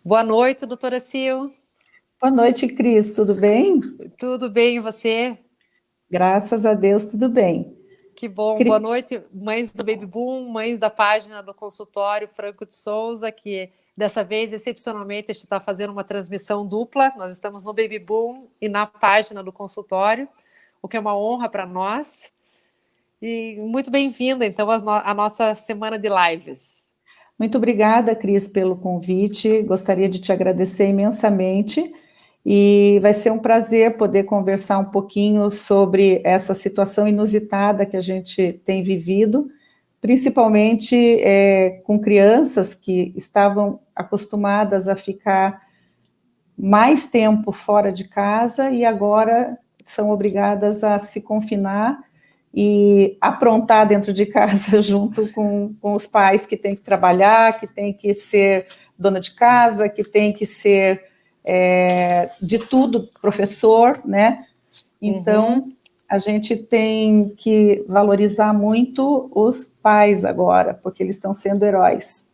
Boa noite, doutora Sil. Boa noite, Cris, tudo bem? Tudo bem, e você? Graças a Deus, tudo bem. Que bom. Boa noite, mães do Baby Boom, mães da página do consultório Franco de Souza, que dessa vez, excepcionalmente, a gente está fazendo uma transmissão dupla. Nós estamos no Baby Boom e na página do consultório, o que é uma honra para nós. E muito bem-vinda, então, à nossa semana de lives. Muito obrigada, Cris, pelo convite. Gostaria de te agradecer imensamente. E vai ser um prazer poder conversar um pouquinho sobre essa situação inusitada que a gente tem vivido, principalmente com crianças que estavam acostumadas a ficar mais tempo fora de casa e agora são obrigadas a se confinar e aprontar dentro de casa junto com os pais que têm que trabalhar, que têm que ser dona de casa, que têm que ser de tudo professor, né? Então, a gente tem que valorizar muito os pais agora, porque eles estão sendo heróis.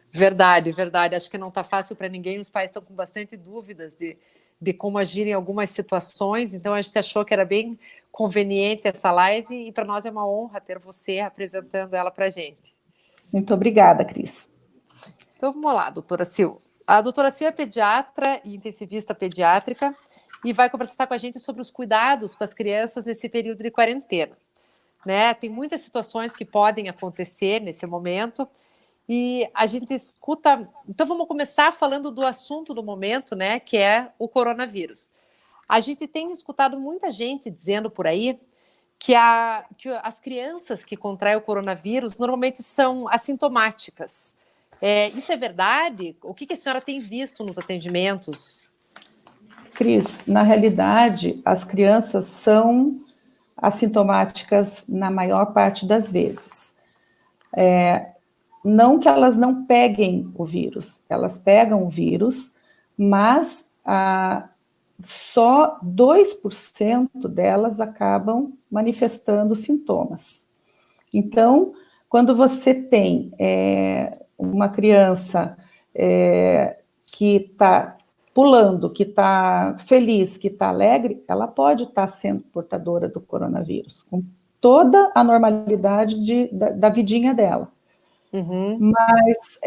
Verdade, verdade. Acho que não está fácil para ninguém. Os pais estão com bastante dúvidas de como agir em algumas situações. Então, a gente achou que era bem conveniente essa live e para nós é uma honra ter você apresentando ela para a gente. Muito obrigada, Cris. Então, vamos lá, doutora Sil. A doutora Sil é pediatra e intensivista pediátrica e vai conversar com a gente sobre os cuidados com as crianças nesse período de quarentena. Né? Tem muitas situações que podem acontecer nesse momento e a gente escuta... Então, vamos começar falando do assunto do momento, né, que é o coronavírus. A gente tem escutado muita gente dizendo por aí que as crianças que contraem o coronavírus normalmente são assintomáticas. Isso é verdade? O que a senhora tem visto nos atendimentos? Cris, na realidade, as crianças são assintomáticas na maior parte das vezes. Não que elas não peguem o vírus, elas pegam o vírus, mas só 2% delas acabam manifestando sintomas. Então, quando você tem uma criança que está pulando, que está feliz, que está alegre, ela pode estar sendo portadora do coronavírus, com toda a normalidade da vidinha dela. Mas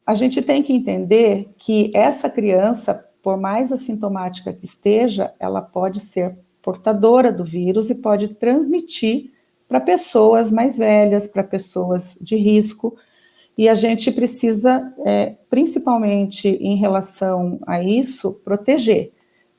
a gente tem que entender que essa criança, por mais assintomática que esteja, ela pode ser portadora do vírus e pode transmitir para pessoas mais velhas, para pessoas de risco, e a gente precisa, principalmente em relação a isso, proteger.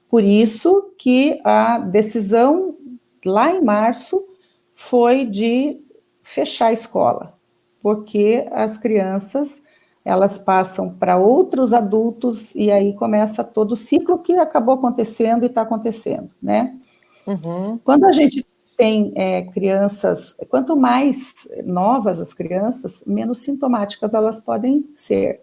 Por isso que a decisão, lá em março, foi de fechar a escola, porque as crianças, elas passam para outros adultos, e aí começa todo o ciclo que acabou acontecendo e está acontecendo, né? Quando a gente tem crianças, quanto mais novas as crianças, menos sintomáticas elas podem ser.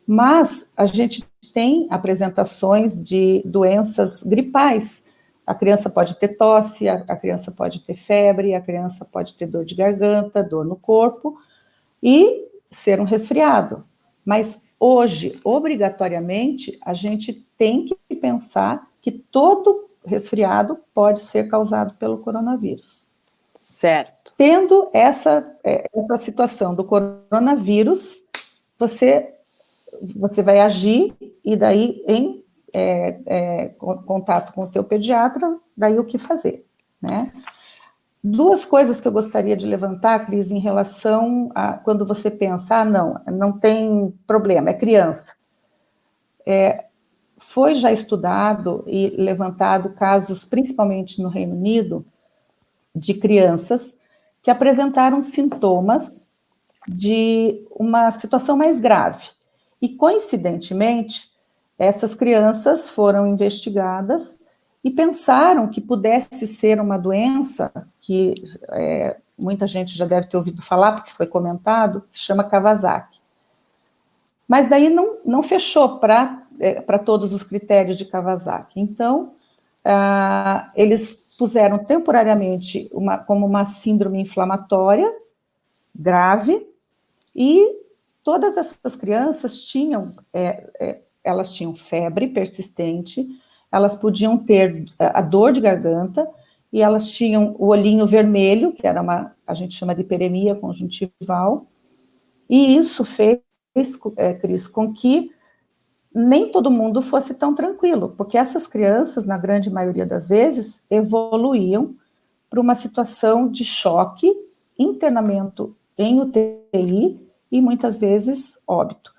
Mas a gente tem apresentações de doenças gripais. A criança pode ter tosse, a criança pode ter febre, a criança pode ter dor de garganta, dor no corpo e ser um resfriado. Mas hoje, obrigatoriamente, a gente tem que pensar que todo resfriado pode ser causado pelo coronavírus. Certo. Tendo essa situação do coronavírus, você vai agir e daí em contato com o teu pediatra, daí o que fazer, né? Duas coisas que eu gostaria de levantar, Cris, em relação a quando você pensa, não tem problema, é criança. Foi já estudado e levantado casos, principalmente no Reino Unido, de crianças que apresentaram sintomas de uma situação mais grave. E, coincidentemente, essas crianças foram investigadas e pensaram que pudesse ser uma doença que muita gente já deve ter ouvido falar, porque foi comentado, que chama Kawasaki. Mas daí não fechou para todos os critérios de Kawasaki. Então, eles puseram temporariamente como uma síndrome inflamatória grave, e todas essas crianças tinham elas tinham febre persistente, elas podiam ter a dor de garganta, e elas tinham o olhinho vermelho, que era a gente chama de hiperemia conjuntival, e isso fez, Cris, com que nem todo mundo fosse tão tranquilo, porque essas crianças, na grande maioria das vezes, evoluíam para uma situação de choque, internamento em UTI e muitas vezes óbito.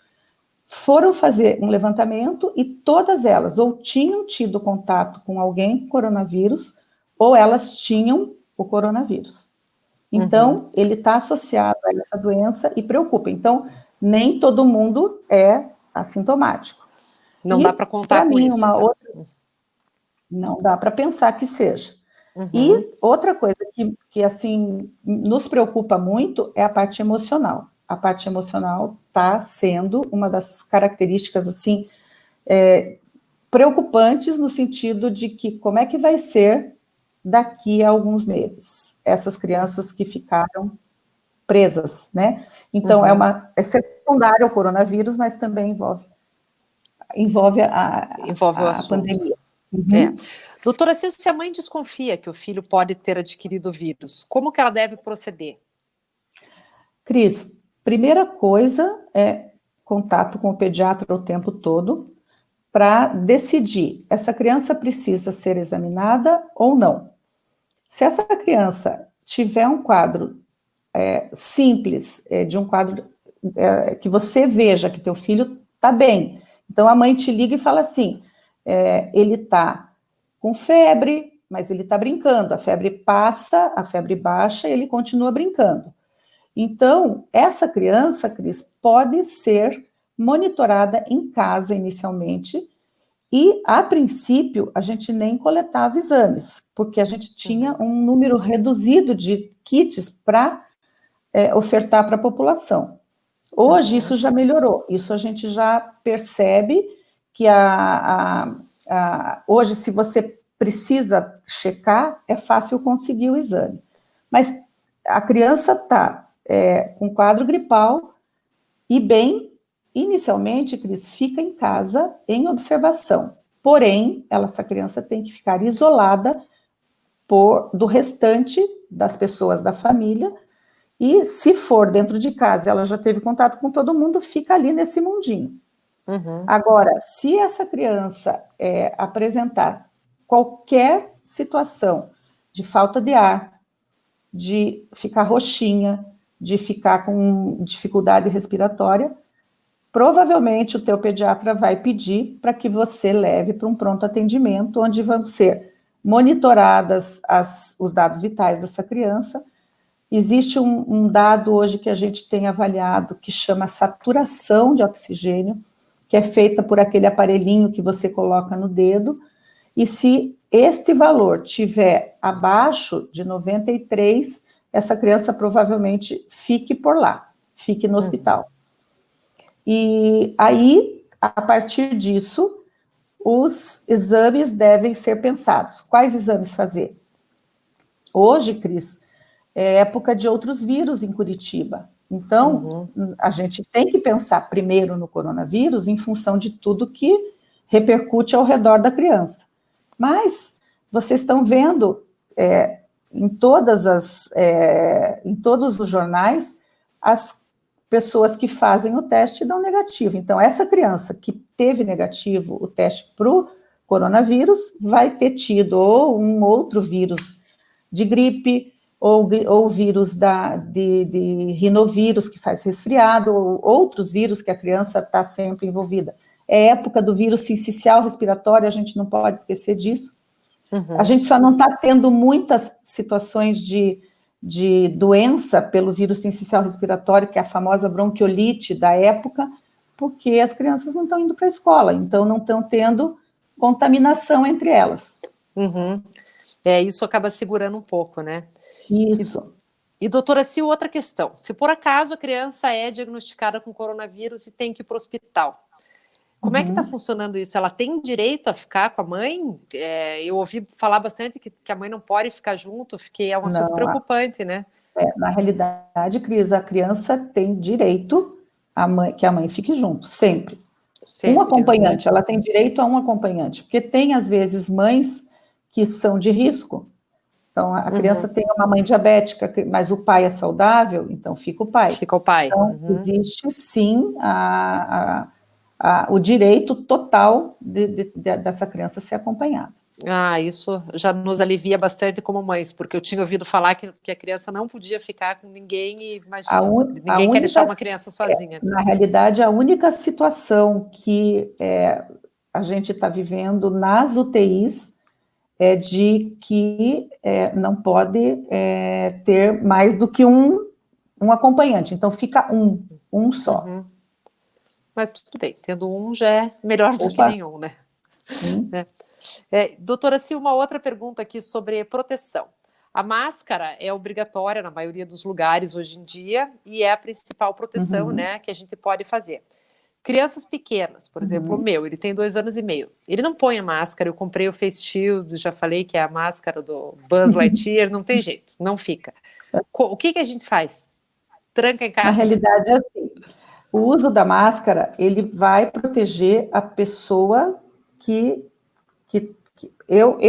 Foram fazer um levantamento e todas elas ou tinham tido contato com alguém com coronavírus ou elas tinham o coronavírus. Então, ele está associado a essa doença e preocupa. Então, nem todo mundo é assintomático. Não dá para contar com isso. Então. Não dá para pensar que seja. E outra coisa que assim, nos preocupa muito é a parte emocional. A parte emocional está sendo uma das características, assim, preocupantes no sentido de que como é que vai ser daqui a alguns meses, essas crianças que ficaram presas, né? Então, é secundário ao coronavírus, mas também envolve a pandemia. Doutora Sil, se a mãe desconfia que o filho pode ter adquirido o vírus, como que ela deve proceder? Cris, primeira coisa é contato com o pediatra o tempo todo para decidir, essa criança precisa ser examinada ou não. Se essa criança tiver um quadro simples, de um quadro que você veja que teu filho está bem, então a mãe te liga e fala assim, ele está com febre, mas ele está brincando, a febre passa, a febre baixa, ele continua brincando. Então, essa criança, Cris, pode ser monitorada em casa inicialmente, e, a princípio, a gente nem coletava exames, porque a gente tinha um número reduzido de kits para ofertar para a população. Hoje, isso já melhorou, isso a gente já percebe que hoje, se você precisa checar, é fácil conseguir o exame. Mas a criança está com quadro gripal e bem, inicialmente, Cris, fica em casa em observação. Porém, essa criança tem que ficar isolada do restante das pessoas da família e, se for dentro de casa, ela já teve contato com todo mundo, fica ali nesse mundinho. Agora, se essa criança apresentar qualquer situação de falta de ar, de ficar roxinha, de ficar com dificuldade respiratória, provavelmente o teu pediatra vai pedir para que você leve para um pronto atendimento, onde vão ser monitoradas os dados vitais dessa criança. Existe um dado hoje que a gente tem avaliado, que chama saturação de oxigênio, que é feita por aquele aparelhinho que você coloca no dedo, e se este valor tiver abaixo de 93, essa criança provavelmente fique por lá, fique no hospital. E aí, a partir disso, os exames devem ser pensados. Quais exames fazer? Hoje, Cris, é época de outros vírus em Curitiba. Então, a gente tem que pensar primeiro no coronavírus em função de tudo que repercute ao redor da criança. Mas vocês estão vendo em todos os jornais, as pessoas que fazem o teste dão negativo. Então, essa criança que teve negativo o teste para o coronavírus vai ter tido ou um outro vírus de gripe, ou vírus de rinovírus, que faz resfriado, ou outros vírus que a criança está sempre envolvida. É época do vírus sincicial respiratório, a gente não pode esquecer disso. A gente só não está tendo muitas situações de doença pelo vírus sincicial respiratório, que é a famosa bronquiolite da época, porque as crianças não estão indo para a escola, então não estão tendo contaminação entre elas. Isso acaba segurando um pouco, né? Isso. E doutora Sil, outra questão. Se por acaso a criança é diagnosticada com coronavírus e tem que ir para o hospital, como é que está funcionando isso? Ela tem direito a ficar com a mãe? Eu ouvi falar bastante que a mãe não pode ficar junto, é um assunto preocupante, né? Na realidade, Cris, a criança tem direito que a mãe fique junto, sempre. Um acompanhante, ela tem direito a um acompanhante, porque tem, às vezes, mães que são de risco. Então, a criança tem uma mãe diabética, mas o pai é saudável, então fica o pai. Fica o pai. Então, existe, sim, o direito total dessa criança ser acompanhada. Ah, isso já nos alivia bastante como mães, porque eu tinha ouvido falar que a criança não podia ficar com ninguém e, imagina, ninguém quer deixar uma criança sozinha. Na realidade, a única situação que a gente está vivendo nas UTIs é de que não pode ter mais do que um acompanhante, então fica um só. Mas tudo bem, tendo um já é melhor do que nenhum, né? Sim. Doutora Sil, uma outra pergunta aqui sobre proteção. A máscara é obrigatória na maioria dos lugares hoje em dia e é a principal proteção, né, que a gente pode fazer. Crianças pequenas, por exemplo, o meu, ele tem 2 anos e meio. Ele não põe a máscara, eu comprei o Face Shield, já falei que é a máscara do Buzz Lightyear, não tem jeito, não fica. O que a gente faz? Tranca em casa? Na realidade, é assim, o uso da máscara, ele vai proteger a pessoa que eu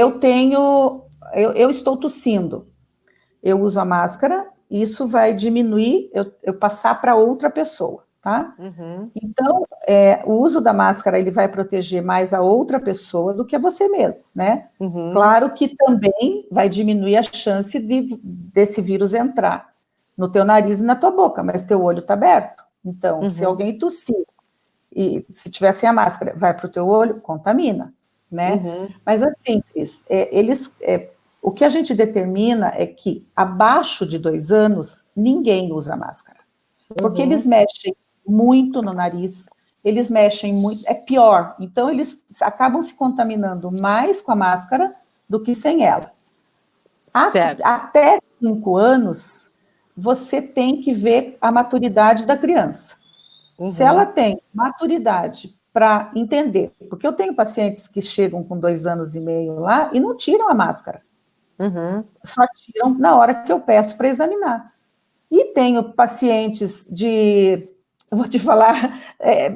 estou tossindo, eu uso a máscara, isso vai diminuir eu passar para outra pessoa, tá? Então, o uso da máscara, ele vai proteger mais a outra pessoa do que a você mesmo, né? Claro que também vai diminuir a chance desse vírus entrar no teu nariz e na tua boca, mas teu olho está aberto. Então, se alguém tossir e se tiver sem a máscara, vai para o teu olho, contamina, né? Mas assim, Cris, o que a gente determina é que abaixo de 2 anos, ninguém usa máscara. Porque eles mexem muito no nariz, eles mexem muito, é pior. Então, eles acabam se contaminando mais com a máscara do que sem ela. Até 5 anos, você tem que ver a maturidade da criança. Se ela tem maturidade para entender, porque eu tenho pacientes que chegam com 2 anos e meio lá e não tiram a máscara. Só tiram na hora que eu peço para examinar. E tenho pacientes eu vou te falar,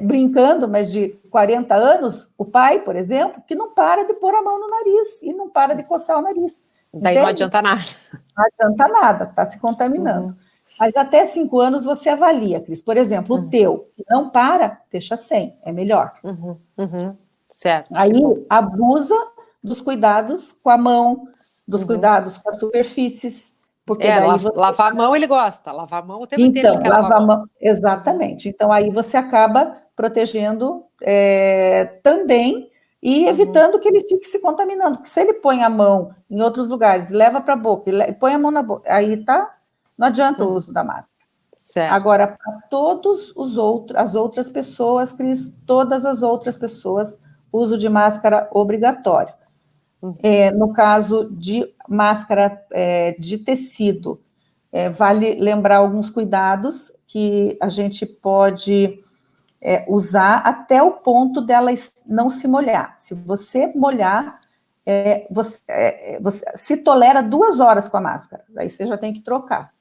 brincando, mas de 40 anos, o pai, por exemplo, que não para de pôr a mão no nariz e não para de coçar o nariz. Daí não adianta nada. Não adianta nada, está se contaminando. Mas até 5 anos você avalia, Cris. Por exemplo, o teu, que não para, deixa sem, é melhor. Certo. Aí abusa dos cuidados com a mão, dos cuidados com as superfícies. Porque daí lavar a mão ele gosta, lavar a mão o tempo inteiro então, ele quer lavar a mão. Exatamente. Então, aí você acaba protegendo também e evitando que ele fique se contaminando. Porque se ele põe a mão em outros lugares, leva para a boca, e põe a mão na boca, aí não adianta o uso da máscara. Certo. Agora, para as outras pessoas, Cris, todas as outras pessoas, uso de máscara obrigatório. No caso de máscara de tecido, vale lembrar alguns cuidados que a gente pode usar até o ponto dela não se molhar. Se você molhar, você se tolera 2 horas com a máscara, aí você já tem que trocar.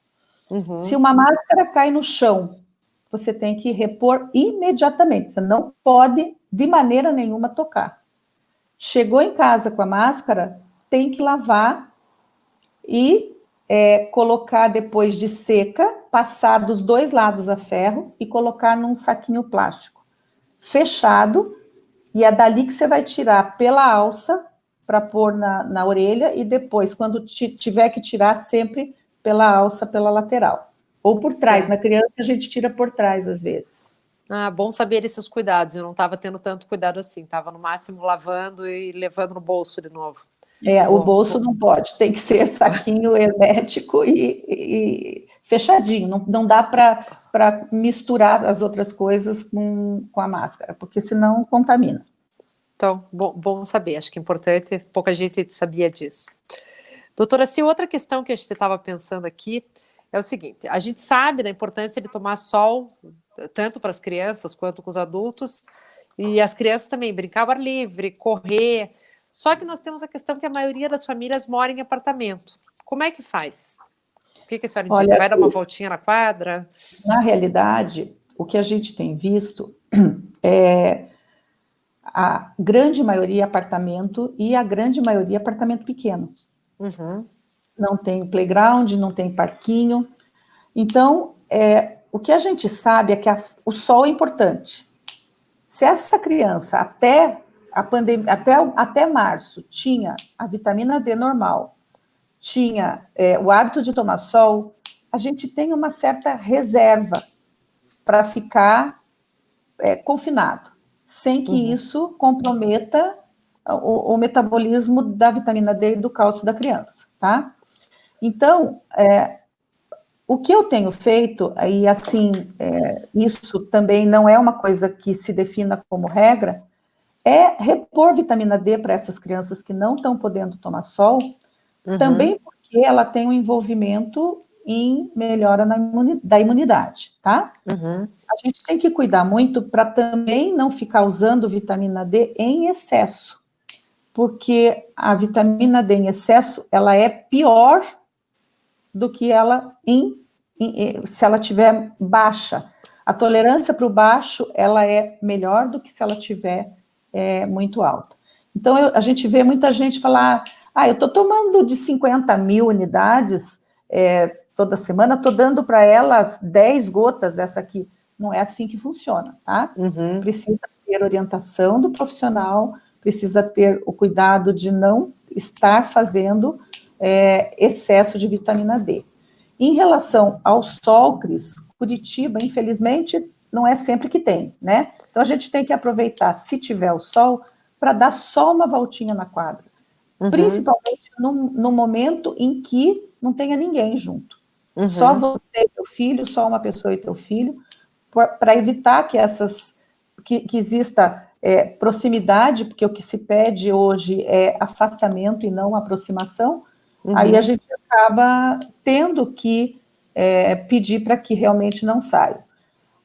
Se uma máscara cai no chão, você tem que repor imediatamente, você não pode de maneira nenhuma tocar. Chegou em casa com a máscara, tem que lavar e colocar depois de seca, passar dos 2 lados a ferro e colocar num saquinho plástico fechado, e é dali que você vai tirar pela alça para pôr na orelha e depois, quando tiver que tirar, sempre pela alça, pela lateral. Ou por trás, certo. Na criança a gente tira por trás às vezes. Ah, bom saber esses cuidados, eu não estava tendo tanto cuidado assim, estava no máximo lavando e levando no bolso de novo. O bolso não pode, tem que ser saquinho hermético e fechadinho, não dá para misturar as outras coisas com a máscara, porque senão contamina. Então, bom saber, acho que é importante, pouca gente sabia disso. Doutora, se outra questão que a gente estava pensando aqui é o seguinte, a gente sabe da importância de tomar sol, tanto para as crianças quanto com os adultos, e as crianças também brincar ao ar livre, correr. Só que nós temos a questão que a maioria das famílias mora em apartamento. Como é que faz? O que a senhora indica? Vai dar uma voltinha na quadra? Na realidade, o que a gente tem visto a grande maioria apartamento e a grande maioria apartamento pequeno. Uhum. Não tem playground, não tem parquinho. Então, o que a gente sabe é que o sol é importante. Se essa criança até a pandemia, até março, tinha a vitamina D normal, tinha o hábito de tomar sol, a gente tem uma certa reserva para ficar confinado, sem que isso comprometa o metabolismo da vitamina D e do cálcio da criança, tá? Então, o que eu tenho feito, e assim, isso também não é uma coisa que se defina como regra, é repor vitamina D para essas crianças que não estão podendo tomar sol, também porque ela tem um envolvimento em melhora da imunidade, tá? A gente tem que cuidar muito para também não ficar usando vitamina D em excesso, porque a vitamina D em excesso, ela é pior do que ela se ela tiver baixa. A tolerância para o baixo, ela é melhor do que se ela tiver muito alta. Então, a gente vê muita gente falar, eu estou tomando de 50 mil unidades toda semana, estou dando para elas 10 gotas dessa aqui. Não é assim que funciona, tá? Precisa ter orientação do profissional, precisa ter o cuidado de não estar fazendo excesso de vitamina D. Em relação ao sol, Cris, Curitiba, infelizmente, não é sempre que tem, né? Então, a gente tem que aproveitar, se tiver o sol, para dar só uma voltinha na quadra. Principalmente no momento em que não tenha ninguém junto. Só você e teu filho, só uma pessoa e teu filho, para evitar que exista proximidade, porque o que se pede hoje é afastamento e não aproximação. Aí a gente acaba tendo que pedir para que realmente não saia.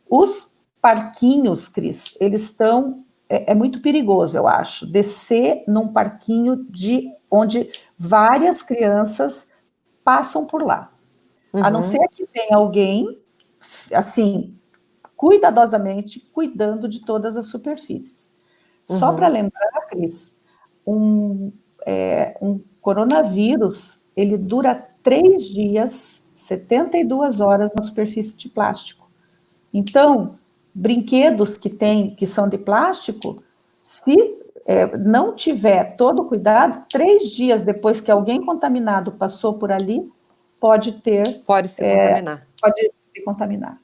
Os parquinhos, Cris, eles estão... É muito perigoso, eu acho, descer num parquinho onde várias crianças passam por lá. A não ser que tenha alguém, assim, cuidadosamente, cuidando de todas as superfícies. Só para lembrar, Cris, um coronavírus, ele dura 3 dias, 72 horas na superfície de plástico. Então, brinquedos que são de plástico, se não tiver todo o cuidado, 3 dias depois que alguém contaminado passou por ali, pode se contaminar. Pode se contaminar.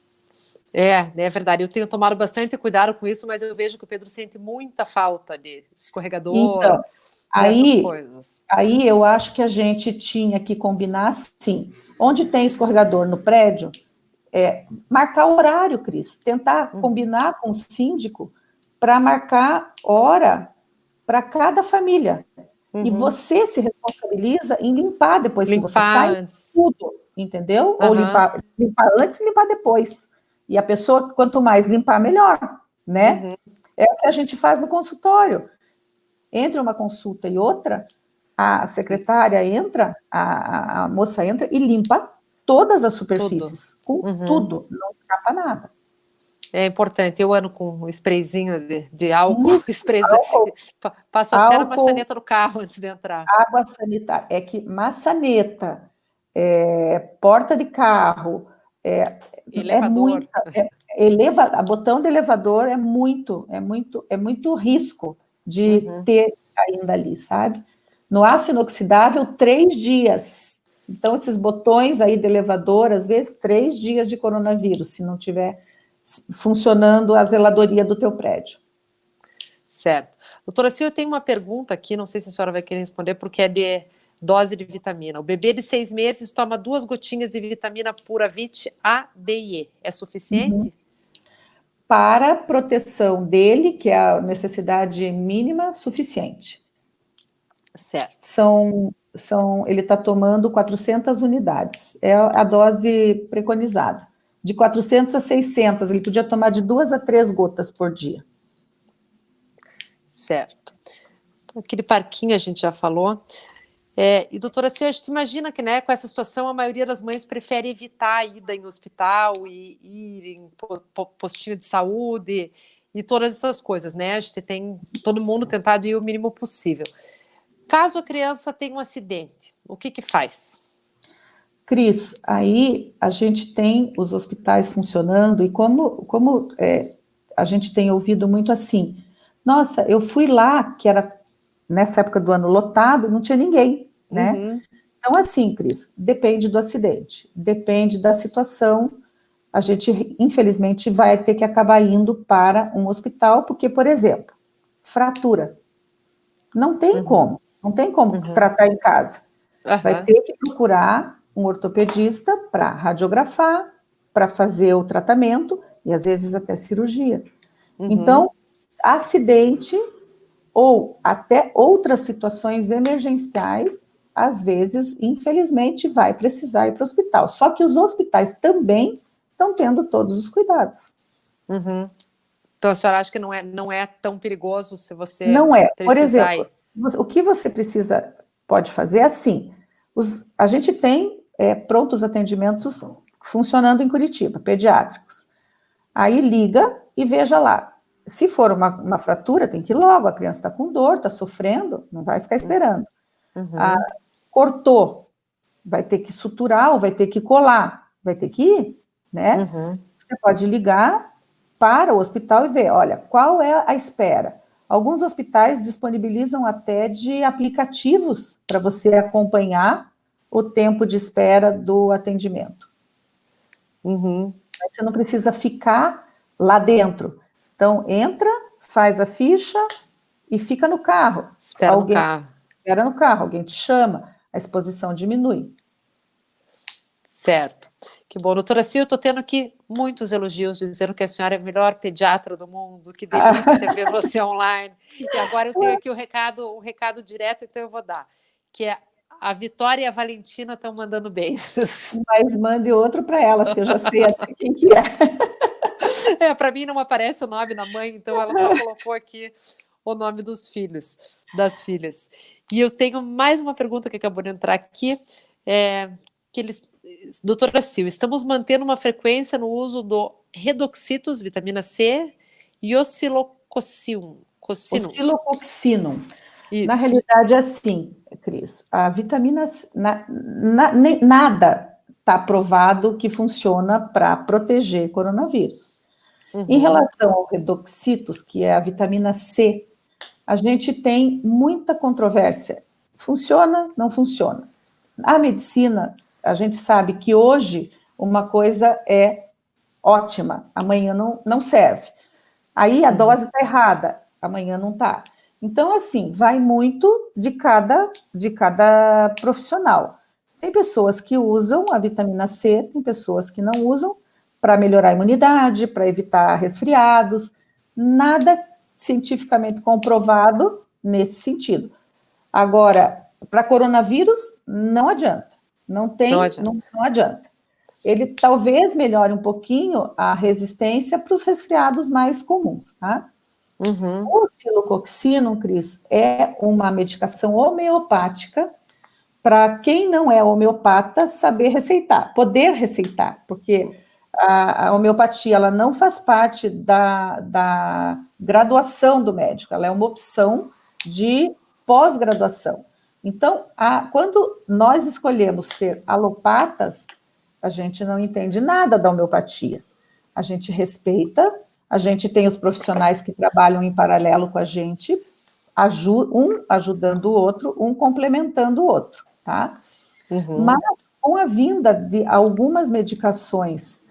É verdade. Eu tenho tomado bastante cuidado com isso, mas eu vejo que o Pedro sente muita falta de escorregador, então, dessas coisas. Aí eu acho que a gente tinha que combinar, sim. Onde tem escorregador no prédio, marcar horário, Cris. Tentar combinar com o síndico para marcar hora para cada família. E você se responsabiliza em limpar depois que você sai antes. Tudo, entendeu? Ou limpar antes e limpar depois. E a pessoa, quanto mais limpar, melhor, né? É o que a gente faz no consultório. Entre uma consulta e outra, a secretária entra, a moça entra e limpa todas as superfícies, com tudo, não escapa nada. É importante, eu ando com um sprayzinho de álcool, passo até na maçaneta do carro antes de entrar. Água sanitária, que maçaneta, porta de carro, elevador. Botão de elevador é muito risco de ter ainda ali, sabe? No aço inoxidável, 3 dias. Então, esses botões aí de elevador, às vezes, 3 dias de coronavírus, se não tiver funcionando a zeladoria do teu prédio. Certo. Doutora Silvia, eu tenho uma pergunta aqui, não sei se a senhora vai querer responder, porque é de dose de vitamina. O bebê de 6 meses toma 2 gotinhas de vitamina Puravit A, D e E. É suficiente? Para a proteção dele, que é a necessidade mínima, suficiente. Certo. Ele está tomando 400 unidades. É a dose preconizada. De 400 a 600, ele podia tomar de 2 a 3 gotas por dia. Certo. Aquele parquinho a gente já falou. E, doutora Silvia, a gente imagina que, né, com essa situação, a maioria das mães prefere evitar a ida em hospital e ir em postinho de saúde e todas essas coisas, né? A gente tem todo mundo tentado ir o mínimo possível. Caso a criança tenha um acidente, o que que faz? Cris, aí a gente tem os hospitais funcionando e como a gente tem ouvido muito assim, nossa, eu fui lá, que era nessa época do ano lotado, não tinha ninguém, né? Uhum, Então, assim, Cris, depende do acidente, depende da situação, a gente, infelizmente, vai ter que acabar indo para um hospital, porque, por exemplo, fratura, uhum, não tem como uhum, tratar em casa. Vai aham, ter que procurar um ortopedista para radiografar, para fazer o tratamento e às vezes até cirurgia. uhum, Então, acidente ou até outras situações emergenciais, às vezes, infelizmente, vai precisar ir para o hospital. Só que os hospitais também estão tendo todos os cuidados. uhum. Então a senhora acha que não é tão perigoso se você Não é. Por precisar exemplo, ir? o que você pode fazer é assim: a gente tem prontos atendimentos funcionando em Curitiba, pediátricos. Aí liga e veja lá. Se for uma fratura, tem que ir logo. A criança está com dor, está sofrendo, não vai ficar esperando. Ah, Uhum, cortou, vai ter que suturar ou vai ter que colar, vai ter que ir, né? uhum. Você pode ligar para o hospital e ver, olha, qual é a espera. Alguns hospitais disponibilizam até de aplicativos para você acompanhar o tempo de espera do atendimento. Uhum. Você não precisa ficar lá dentro. Então, entra, faz a ficha e fica no carro. Espera no Alguém carro. espera no carro, alguém te chama, a exposição diminui. Certo. Que bom. Doutora Sil, eu estou tendo aqui muitos elogios, dizendo que a senhora é a melhor pediatra do mundo, que delícia ver você online. E agora eu tenho aqui o recado direto, então eu vou dar, que é a Vitória e a Valentina estão mandando beijos. Mas mande outro para elas, que eu já sei até quem que é. É, para mim não aparece o nome da mãe, então ela só colocou aqui o nome dos filhos, das filhas. E eu tenho mais uma pergunta que acabou de entrar aqui, que eles, doutora Sil, estamos mantendo uma frequência no uso do redoxitos, vitamina C, e oscilocossinum. Oscilococcinum. Na Isso. realidade, é assim, Cris, a vitamina C, nada está provado que funciona para proteger coronavírus. Em Uhum, relação ao redoxitos, que é a vitamina C, a gente tem muita controvérsia. Funciona? Não funciona. A medicina, a gente sabe que hoje uma coisa é ótima, amanhã não serve. Aí a uhum, dose está errada, amanhã não está. Então, assim, vai muito de cada profissional. Tem pessoas que usam a vitamina C, tem pessoas que não usam para melhorar a imunidade, para evitar resfriados. Nada cientificamente comprovado nesse sentido. Agora, para coronavírus, não adianta. Não não tem, adianta. não adianta. Ele talvez melhore um pouquinho a resistência para os resfriados mais comuns, tá? Uhum, O cilococcino, Cris, é uma medicação homeopática para quem não é homeopata saber receitar, poder receitar, porque a homeopatia ela não faz parte da graduação do médico, ela é uma opção de pós-graduação. Então, quando nós escolhemos ser alopatas, a gente não entende nada da homeopatia. A gente respeita, a gente tem os profissionais que trabalham em paralelo com a gente, um ajudando o outro, um complementando o outro, tá? Mas uhum, com a vinda de algumas medicações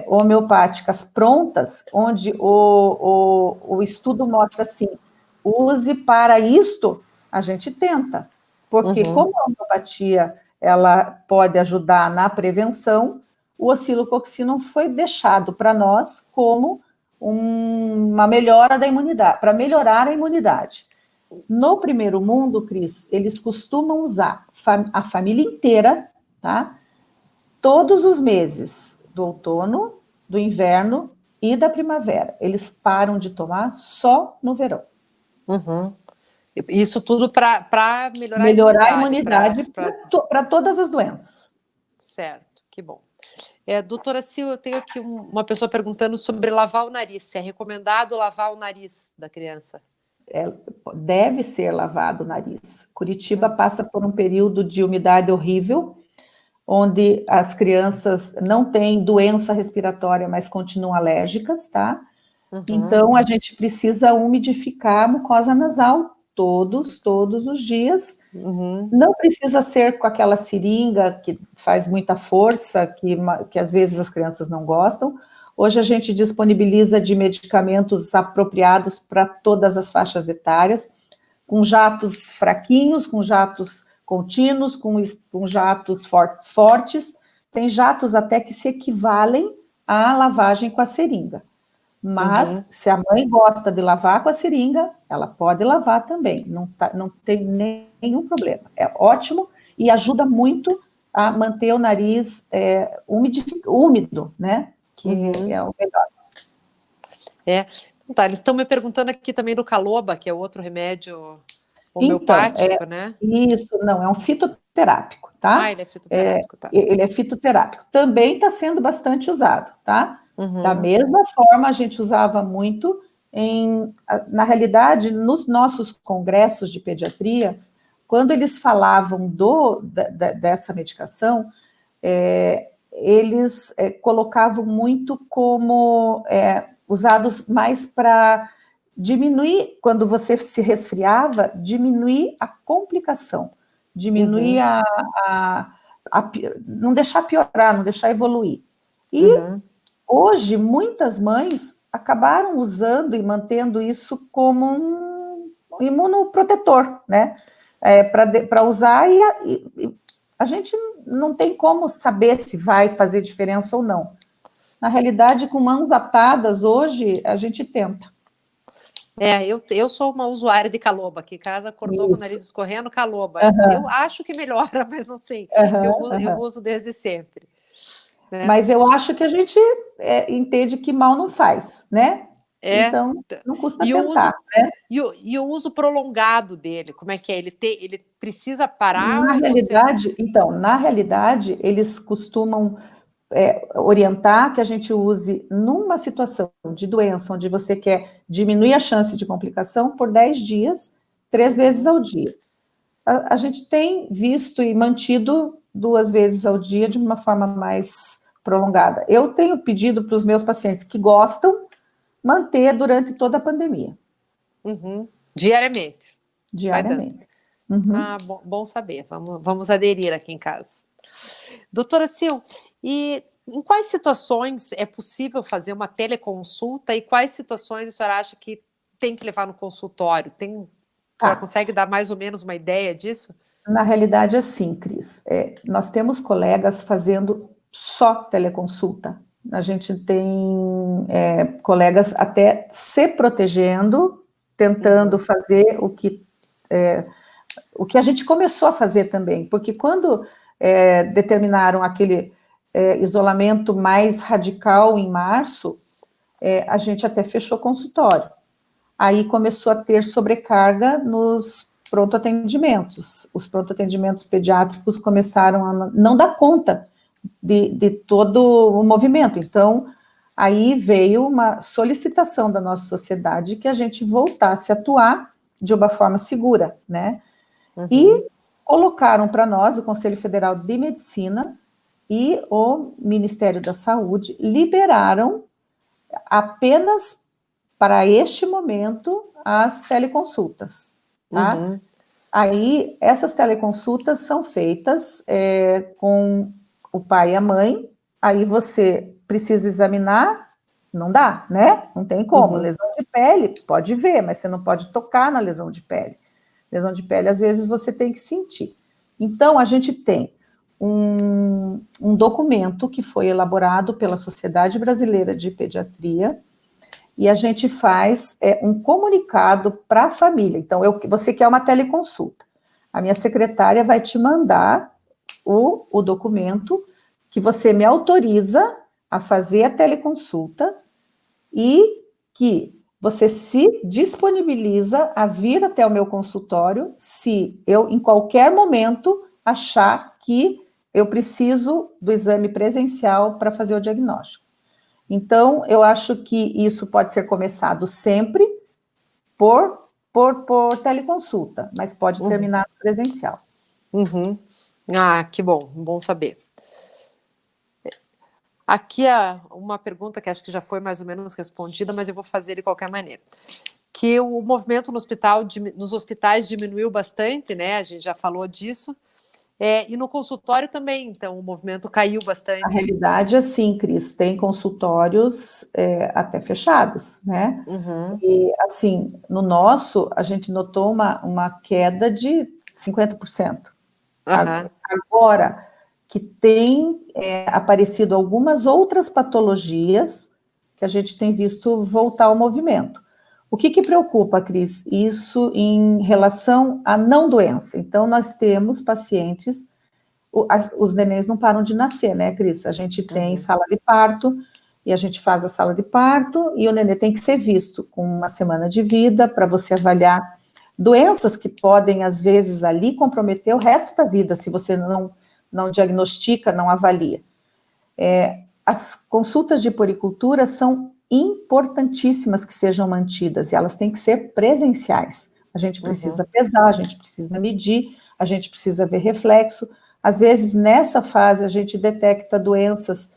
homeopáticas prontas, onde o estudo mostra assim, use para isto, a gente tenta. Porque uhum. como a homeopatia ela pode ajudar na prevenção, o oscilococcino foi deixado para nós como uma melhora da imunidade, para melhorar a imunidade. No primeiro mundo, Cris, eles costumam usar a família inteira, tá? Todos os meses do outono, do inverno e da primavera. Eles param de tomar só no verão. Uhum. Isso tudo para melhorar a Melhorar a imunidade, imunidade para todas as doenças. certo, que bom. Doutora Sil, eu tenho aqui uma pessoa perguntando sobre lavar o nariz. Se é recomendado lavar o nariz da criança? Deve ser lavado o nariz. Curitiba passa por um período de umidade horrível, onde as crianças não têm doença respiratória, mas continuam alérgicas, tá? Então, a gente precisa umidificar a mucosa nasal todos os dias. Não precisa ser com aquela seringa que faz muita força, que às vezes as crianças não gostam. Hoje a gente disponibiliza de medicamentos apropriados para todas as faixas etárias, com jatos fraquinhos, com jatos contínuos, com jatos fortes. Tem jatos até que se equivalem à lavagem com a seringa. Mas, se a mãe gosta de lavar com a seringa, ela pode lavar também, não tem nenhum problema. É ótimo e ajuda muito a manter o nariz úmido, né? Que é o melhor. Tá, eles estão me perguntando aqui também do caloba, que é outro remédio homeopático, né? Isso, não, é um fitoterápico, tá? Ele é fitoterápico, tá. Ele é fitoterápico. Também está sendo bastante usado, tá? Da mesma forma, a gente usava muito na realidade, nos nossos congressos de pediatria, quando eles falavam dessa medicação, eles colocavam muito como usados mais para diminuir, quando você se resfriava, diminuir a complicação, diminuir não deixar piorar, não deixar evoluir. E hoje, muitas mães acabaram usando e mantendo isso como um imunoprotetor, né? Para usar, e a gente não tem como saber se vai fazer diferença ou não. Na realidade, com mãos atadas, hoje, a gente tenta. Eu sou uma usuária de caloba, aqui em casa acordou com o nariz escorrendo, caloba. Eu acho que melhora, mas não sei. Eu uso desde sempre. Né? Mas eu acho que a gente entende que mal não faz, né? Então, não custa tentar, né? E o uso prolongado dele, como é que é? Ele precisa parar? Na realidade, eles costumam orientar que a gente use numa situação de doença onde você quer diminuir a chance de complicação por 10 dias, 3 vezes ao dia. A gente tem visto e mantido 2 vezes ao dia de uma forma mais prolongada. Eu tenho pedido para os meus pacientes que gostam manter durante toda a pandemia. Diariamente? Diariamente. Bom saber. Vamos aderir aqui em casa. Doutora Sil, e em quais situações é possível fazer uma teleconsulta e quais situações a senhora acha que tem que levar no consultório? A senhora consegue dar mais ou menos uma ideia disso? Na realidade, assim, Cris, nós temos colegas fazendo só teleconsulta. A gente tem colegas até se protegendo, tentando fazer o que a gente começou a fazer também, porque quando determinaram aquele isolamento mais radical em março, a gente até fechou consultório. Aí começou a ter sobrecarga nos pronto-atendimentos. Os pronto-atendimentos pediátricos começaram a não dar conta de todo o movimento. Então, aí veio uma solicitação da nossa sociedade que a gente voltasse a atuar de uma forma segura, né? E colocaram para nós, o Conselho Federal de Medicina e o Ministério da Saúde, liberaram apenas para este momento as teleconsultas, tá? Aí, essas teleconsultas são feitas com o pai e a mãe, aí você precisa examinar, não dá, né? Não tem como. Lesão de pele, pode ver, mas você não pode tocar na lesão de pele. Lesão de pele, às vezes, você tem que sentir. Então, a gente tem um documento que foi elaborado pela Sociedade Brasileira de Pediatria, e a gente faz um comunicado para a família. Então, você quer uma teleconsulta. A minha secretária vai te mandar o documento que você me autoriza a fazer a teleconsulta e que você se disponibiliza a vir até o meu consultório se eu, em qualquer momento, achar que eu preciso do exame presencial para fazer o diagnóstico. Então, eu acho que isso pode ser começado sempre por teleconsulta, mas pode terminar presencial. Uhum. Ah, que bom, bom saber. Aqui é uma pergunta que acho que já foi mais ou menos respondida, mas eu vou fazer de qualquer maneira. Que o movimento nos hospitais diminuiu bastante, né? A gente já falou disso. E no consultório também, então, o movimento caiu bastante. A realidade é assim, Cris, tem consultórios até fechados, né? Uhum. E, assim, no nosso, a gente notou uma queda de 50%. Uhum. Agora que tem aparecido algumas outras patologias que a gente tem visto voltar ao movimento. O que preocupa, Cris? Isso em relação à não doença. Então, nós temos pacientes, os nenéns não param de nascer, né, Cris? A gente tem sala de parto, e a gente faz a sala de parto, e o nenê tem que ser visto com uma semana de vida, para você avaliar doenças que podem, às vezes, ali comprometer o resto da vida, se você não diagnostica, não avalia. As consultas de puericultura são importantíssimas que sejam mantidas, e elas têm que ser presenciais. A gente precisa pesar, a gente precisa medir, a gente precisa ver reflexo. Às vezes, nessa fase, a gente detecta doenças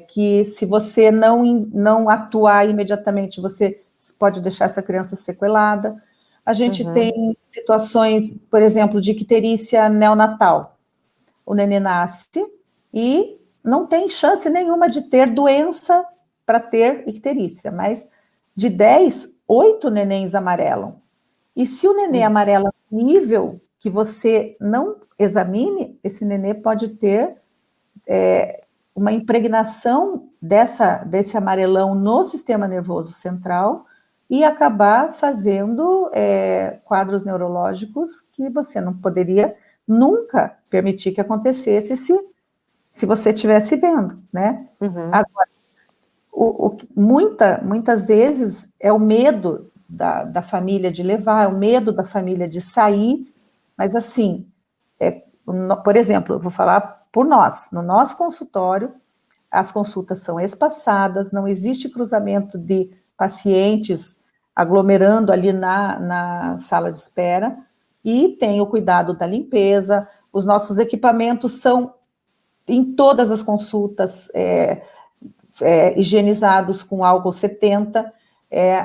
que, se você não atuar imediatamente, você pode deixar essa criança sequelada. A gente tem situações, por exemplo, de icterícia neonatal. O nenê nasce e não tem chance nenhuma de ter doença para ter icterícia, mas de 10, 8 nenéns amarelam. E se o nenê amarela nível que você não examine, esse nenê pode ter uma impregnação desse amarelão no sistema nervoso central e acabar fazendo quadros neurológicos que você não poderia nunca permitir que acontecesse se você estivesse vendo, né? Agora, muitas vezes é o medo da família de levar, é o medo da família de sair, mas assim, por exemplo, eu vou falar por nós, no nosso consultório, as consultas são espaçadas, não existe cruzamento de pacientes aglomerando ali na sala de espera, e tem o cuidado da limpeza, os nossos equipamentos são, em todas as consultas, higienizados com álcool 70,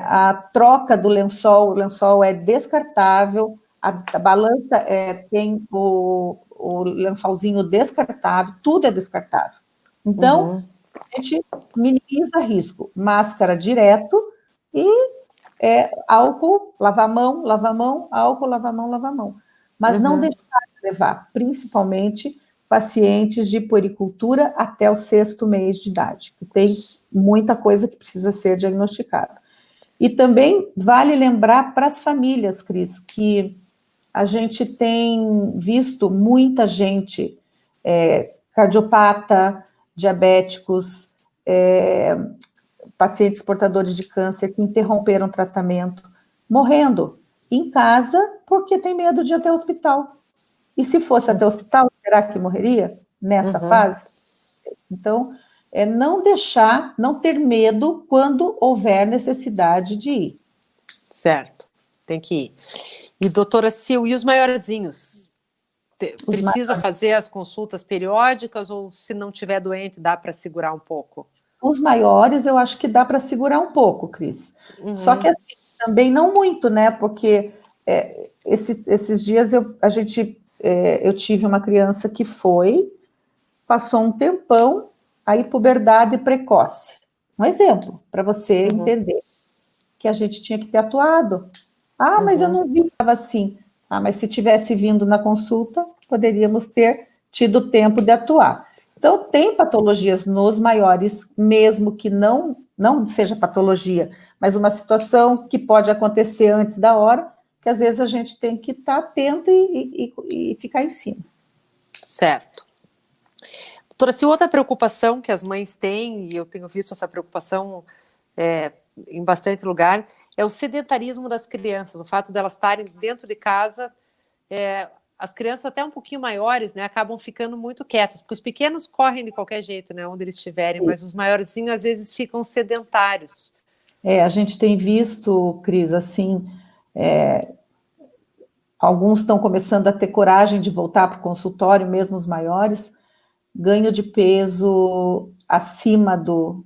a troca do lençol, o lençol é descartável, a balança tem o lençolzinho descartável, tudo é descartável. Então, a gente minimiza risco, máscara direto e álcool, lavar a mão, álcool, lavar a mão, lavar a mão. Mas não deixar de levar, principalmente pacientes de puericultura até o 6º mês de idade, que tem muita coisa que precisa ser diagnosticada. E também vale lembrar para as famílias, Cris, que a gente tem visto muita gente cardiopata, diabéticos, pacientes portadores de câncer que interromperam o tratamento, morrendo em casa porque tem medo de ir até o hospital. E se fosse até o hospital, será que morreria nessa fase? Então, não deixar, não ter medo quando houver necessidade de ir. Certo, tem que ir. E, doutora Sil, e os maiorzinhos? Precisa fazer as consultas periódicas ou, se não tiver doente, dá para segurar um pouco? Os maiores, eu acho que dá para segurar um pouco, Cris. Só que, assim, também não muito, né? Porque esses dias eu tive uma criança que passou um tempão, aí puberdade precoce. Um exemplo, para você entender que a gente tinha que ter atuado. Ah, mas eu não vi, estava assim. Ah, mas se tivesse vindo na consulta, poderíamos ter tido tempo de atuar. Então, tem patologias nos maiores, mesmo que não seja patologia, mas uma situação que pode acontecer antes da hora, que às vezes a gente tem que estar atento e ficar em cima. Certo. Doutora, se outra preocupação que as mães têm, e eu tenho visto essa preocupação em bastante lugar, é o sedentarismo das crianças, o fato de elas estarem dentro de casa as crianças até um pouquinho maiores, né, acabam ficando muito quietas, porque os pequenos correm de qualquer jeito, né, onde eles estiverem, mas os maiorzinhos às vezes ficam sedentários. A gente tem visto, Cris, assim, alguns estão começando a ter coragem de voltar para o consultório, mesmo os maiores, ganho de peso acima do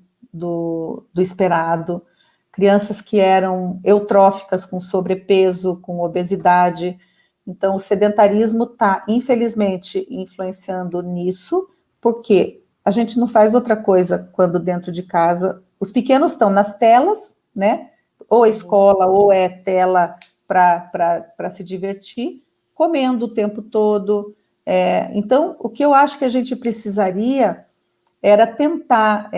esperado, crianças que eram eutróficas, com sobrepeso, com obesidade. Então, o sedentarismo está, infelizmente, influenciando nisso, porque a gente não faz outra coisa quando dentro de casa. Os pequenos estão nas telas, né? Ou escola, ou é tela para se divertir, comendo o tempo todo. Então, o que eu acho que a gente precisaria era tentar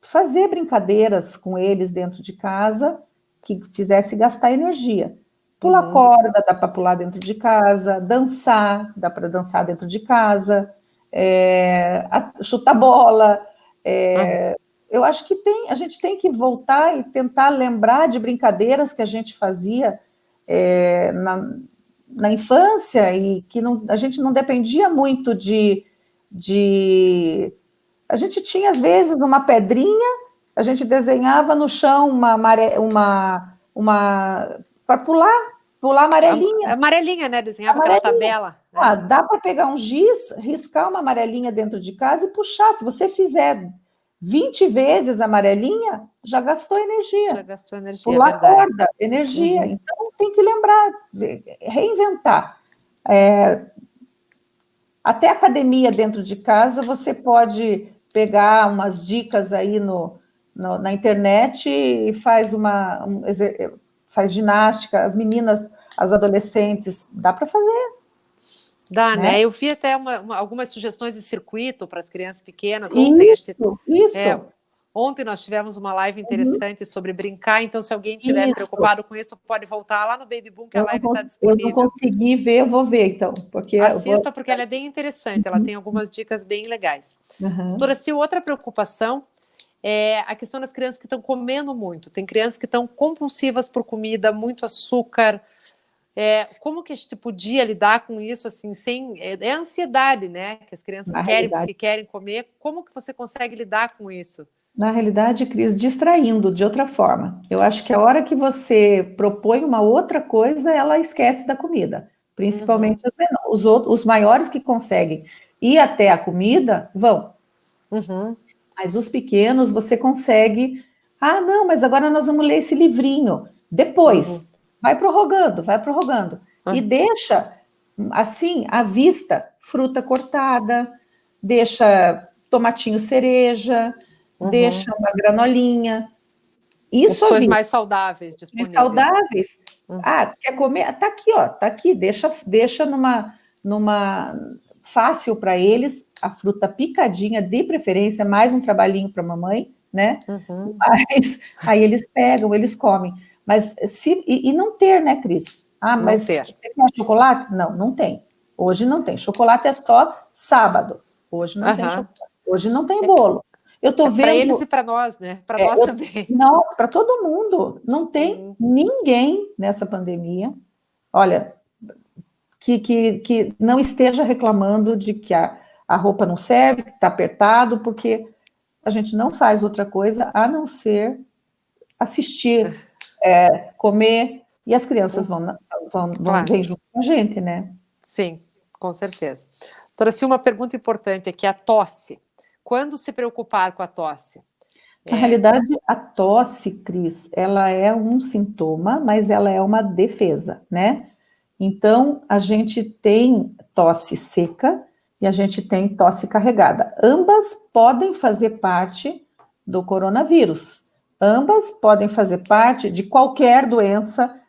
fazer brincadeiras com eles dentro de casa que fizesse gastar energia. Pular corda, dá para pular dentro de casa, dançar, dá para dançar dentro de casa, chutar bola. Eu acho que a gente tem que voltar e tentar lembrar de brincadeiras que a gente fazia na infância e que a gente não dependia muito a gente tinha, às vezes, uma pedrinha, a gente desenhava no chão para pular amarelinha. Amarelinha, né? Desenhava aquela tabela. Né? Dá para pegar um giz, riscar uma amarelinha dentro de casa e puxar. Se você fizer 20 vezes a amarelinha, já gastou energia. Já gastou energia, pular corda, energia. Então, tem que lembrar, reinventar. Até academia dentro de casa, você pode pegar umas dicas aí na internet e faz ginástica, as meninas, as adolescentes, dá para fazer. Dá, né? Eu vi até algumas sugestões de circuito para as crianças pequenas. Ontem, isso. Ontem nós tivemos uma live interessante sobre brincar, então se alguém estiver preocupado com isso, pode voltar lá no Baby Boom, que a live está disponível. Eu não consegui ver, eu vou ver então. Assista, porque ela é bem interessante, ela tem algumas dicas bem legais. Doutora Sil, outra preocupação é a questão das crianças que estão comendo muito. Tem crianças que estão compulsivas por comida, muito açúcar. Como que a gente podia lidar com isso, assim, sem... É a ansiedade, né? Que as crianças querem porque querem comer. Como que você consegue lidar com isso? Na realidade, Cris, distraindo de outra forma. Eu acho que a hora que você propõe uma outra coisa, ela esquece da comida. Principalmente os maiores que conseguem ir até a comida, vão. Mas os pequenos, você consegue... Ah, não, mas agora nós vamos ler esse livrinho. Depois, vai prorrogando. E deixa, assim, à vista, fruta cortada, deixa tomatinho cereja... Deixa uma granolinha. Isso opções mais saudáveis disponíveis. Saudáveis. Quer comer? Tá aqui, ó. Tá aqui. Deixa numa fácil para eles, a fruta picadinha, de preferência, mais um trabalhinho para a mamãe, né? Mas aí eles pegam, eles comem. Mas e não ter, né, Cris? Mas você quer chocolate? Não tem. Hoje não tem. Chocolate é só sábado. Hoje não tem chocolate. Hoje não tem bolo. Eu tô vendo... Para eles e para nós, né? Para nós também. Não, para todo mundo. Não tem ninguém nessa pandemia, olha, que não esteja reclamando de que a roupa não serve, que está apertado, porque a gente não faz outra coisa a não ser assistir, comer, e as crianças vão bem junto com a gente, né? Sim, com certeza. Doutora Sil, uma pergunta importante aqui, a tosse. Quando se preocupar com a tosse? Na realidade, a tosse, Cris, ela é um sintoma, mas ela é uma defesa, né? Então, a gente tem tosse seca e a gente tem tosse carregada. Ambas podem fazer parte do coronavírus. Ambas podem fazer parte de qualquer doença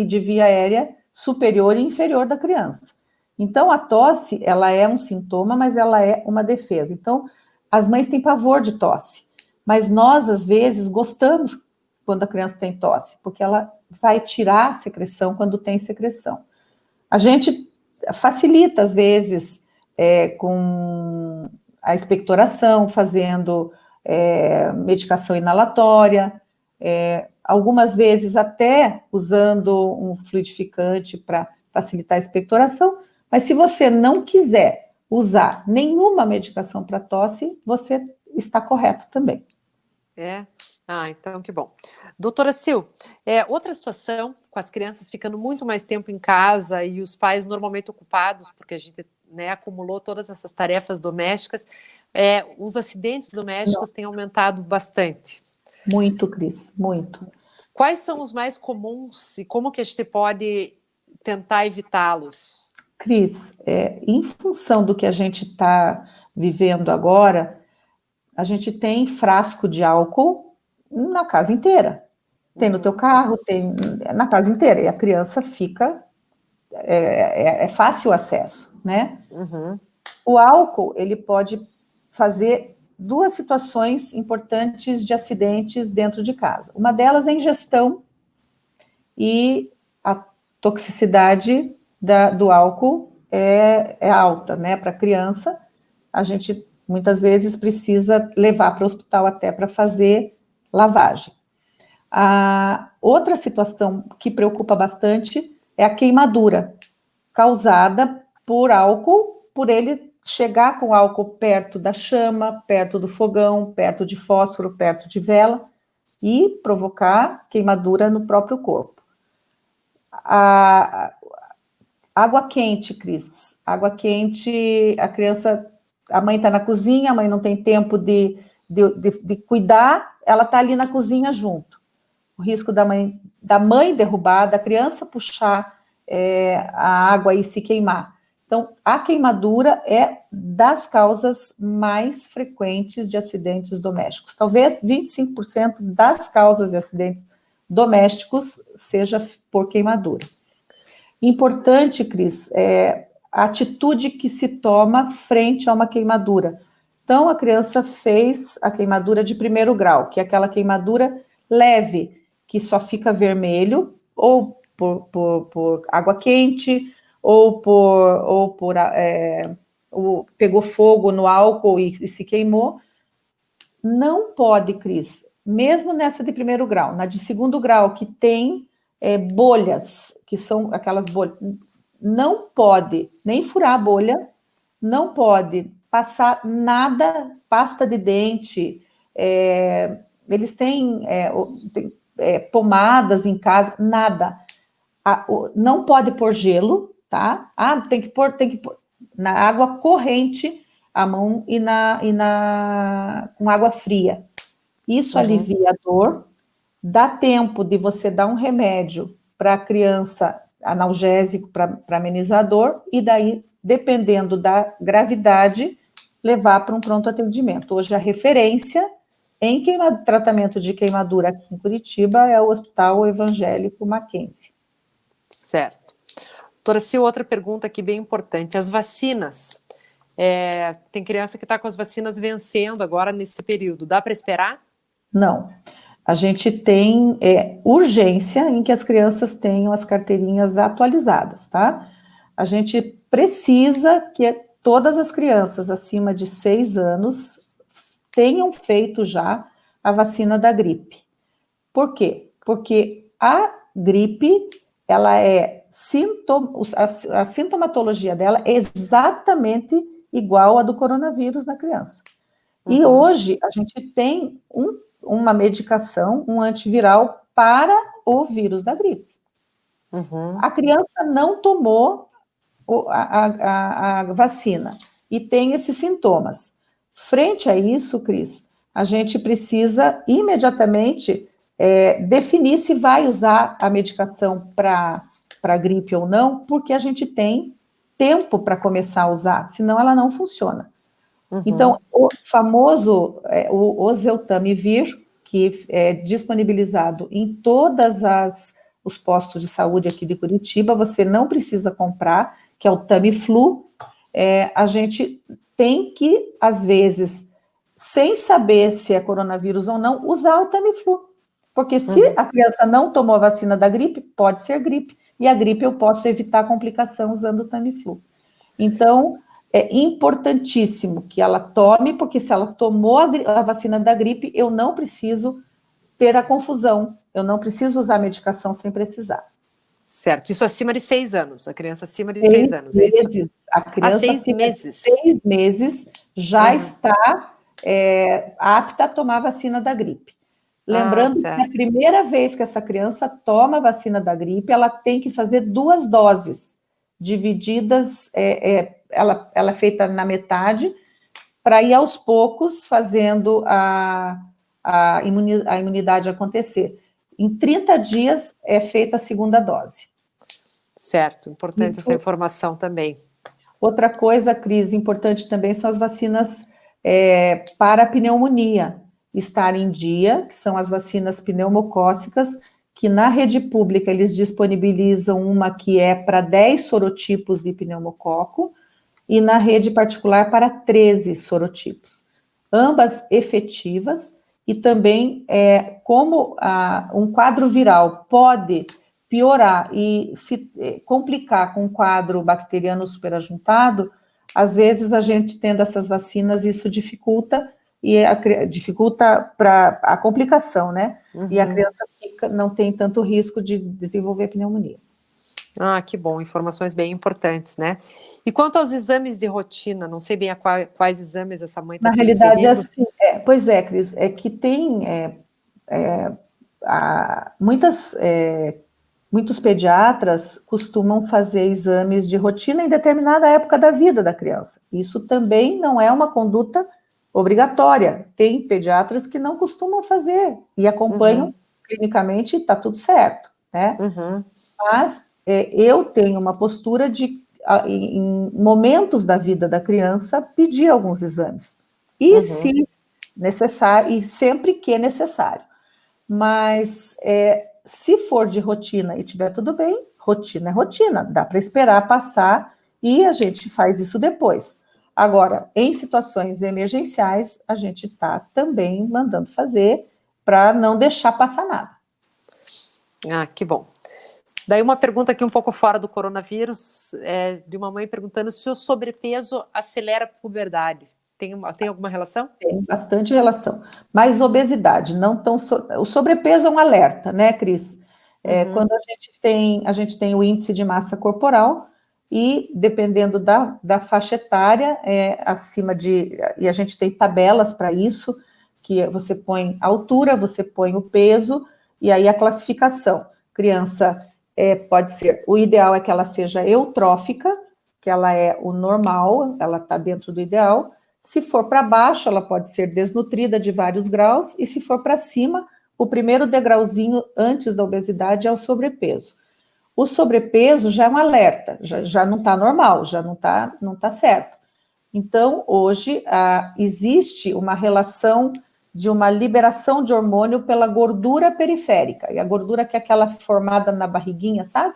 de via aérea superior e inferior da criança. Então, a tosse, ela é um sintoma, mas ela é uma defesa. Então, as mães têm pavor de tosse, mas nós, às vezes, gostamos quando a criança tem tosse, porque ela vai tirar a secreção quando tem secreção. A gente facilita, às vezes, com a expectoração, fazendo medicação inalatória, algumas vezes até usando um fluidificante para facilitar a expectoração, mas se você não quiser usar nenhuma medicação para tosse, você está correto também. Então que bom. Doutora Sil, outra situação, com as crianças ficando muito mais tempo em casa e os pais normalmente ocupados, porque a gente, né, acumulou todas essas tarefas domésticas, os acidentes domésticos têm aumentado bastante. Muito, Cris, muito. Quais são os mais comuns e como que a gente pode tentar evitá-los? Cris, em função do que a gente está vivendo agora, a gente tem frasco de álcool na casa inteira. Tem no teu carro, tem na casa inteira. E a criança fica... É fácil o acesso, né? Uhum. O álcool, ele pode fazer duas situações importantes de acidentes dentro de casa. Uma delas é a ingestão e a toxicidade do álcool é alta, né? Para a criança, a gente muitas vezes precisa levar para o hospital até para fazer lavagem. A outra situação que preocupa bastante é a queimadura causada por álcool, por ele chegar com álcool perto da chama, perto do fogão, perto de fósforo, perto de vela e provocar queimadura no próprio corpo. A água quente, Cris. Água quente, a mãe está na cozinha, a mãe não tem tempo de cuidar, ela está ali na cozinha junto. O risco da mãe derrubar, da criança puxar a água e se queimar. Então, a queimadura é das causas mais frequentes de acidentes domésticos. Talvez 25% das causas de acidentes domésticos seja por queimadura. Importante, Cris, a atitude que se toma frente a uma queimadura. Então, a criança fez a queimadura de primeiro grau, que é aquela queimadura leve, que só fica vermelho, ou por água quente, ou pegou fogo no álcool e se queimou. Não pode, Cris, mesmo nessa de primeiro grau, na de segundo grau, que tem bolhas, que são aquelas bolhas, não pode nem furar a bolha, não pode passar nada, pasta de dente, eles têm pomadas em casa, nada. Não pode pôr gelo, tá? Tem que pôr na água corrente a mão com água fria. Isso alivia a dor, dá tempo de você dar um remédio para a criança, analgésico para amenizar a dor, e daí, dependendo da gravidade, levar para um pronto atendimento. Hoje a referência em tratamento de queimadura aqui em Curitiba é o Hospital Evangélico Mackenzie. Certo. Doutora Sil, outra pergunta aqui bem importante. As vacinas. Tem criança que está com as vacinas vencendo agora nesse período. Dá para esperar? Não. A gente tem urgência em que as crianças tenham as carteirinhas atualizadas, tá? A gente precisa que todas as crianças acima de 6 anos tenham feito já a vacina da gripe. Por quê? Porque a gripe, ela a sintomatologia dela é exatamente igual à do coronavírus na criança. E hoje a gente tem uma medicação, um antiviral para o vírus da gripe. A criança não tomou a vacina e tem esses sintomas. Frente a isso, Cris, a gente precisa imediatamente definir se vai usar a medicação para gripe ou não, porque a gente tem tempo para começar a usar, senão ela não funciona. Então, o famoso o oseltamivir, que é disponibilizado em todos os postos de saúde aqui de Curitiba, você não precisa comprar, que é o Tamiflu. A gente tem que, às vezes, sem saber se é coronavírus ou não, usar o Tamiflu. Porque se a criança não tomou a vacina da gripe, pode ser gripe. E a gripe eu posso evitar a complicação usando o Tamiflu. Então, é importantíssimo que ela tome, porque se ela tomou a vacina da gripe, eu não preciso ter a confusão. Eu não preciso usar a medicação sem precisar. Certo. Isso acima de 6 anos. A criança acima de 6 anos, é isso? A criança 6 acima meses. de 6 meses já está apta a tomar a vacina da gripe. Lembrando que a primeira vez que essa criança toma a vacina da gripe, ela tem que fazer 2 doses, divididas, ela é feita na metade, para ir aos poucos fazendo a imunidade acontecer. Em 30 dias é feita a segunda dose. Certo, importante essa informação também. Outra coisa, Cris, importante também são as vacinas para a pneumonia. Estar em dia, que são as vacinas pneumocócicas, que na rede pública eles disponibilizam uma que é para 10 sorotipos de pneumococo, e na rede particular para 13 sorotipos. Ambas efetivas, e também como um quadro viral pode piorar e se complicar com um quadro bacteriano superajuntado, às vezes a gente tendo essas vacinas, isso dificulta para a complicação, né? Uhum. E a criança não tem tanto risco de desenvolver pneumonia. Ah, que bom, informações bem importantes, né? E quanto aos exames de rotina, não sei bem a quais exames essa mãe está se referindo. Na realidade, assim, pois é, Cris, é que tem muitos pediatras costumam fazer exames de rotina em determinada época da vida da criança. Isso também não é uma conduta obrigatória. Tem pediatras que não costumam fazer e acompanham clinicamente e está tudo certo, né? Mas eu tenho uma postura de, em momentos da vida da criança, pedir alguns exames. E se necessário, e sempre que é necessário. Mas se for de rotina e tiver tudo bem, rotina é rotina, dá para esperar passar e a gente faz isso depois. Agora, em situações emergenciais, a gente está também mandando fazer para não deixar passar nada. Ah, que bom. Daí uma pergunta aqui um pouco fora do coronavírus, de uma mãe perguntando se o sobrepeso acelera a puberdade. Tem alguma relação? Tem bastante relação. Mas obesidade, não tão... O sobrepeso é um alerta, né, Cris? Quando a gente tem o índice de massa corporal e, dependendo da faixa etária, acima de... E a gente tem tabelas para isso, que você põe a altura, você põe o peso, e aí a classificação. Criança pode ser... O ideal é que ela seja eutrófica, que ela é o normal, ela está dentro do ideal. Se for para baixo, ela pode ser desnutrida de vários graus, e se for para cima, o primeiro degrauzinho antes da obesidade é o sobrepeso. O sobrepeso já é um alerta, já não está normal, já não tá certo. Então, hoje, existe uma relação de uma liberação de hormônio pela gordura periférica, e a gordura que é aquela formada na barriguinha, sabe?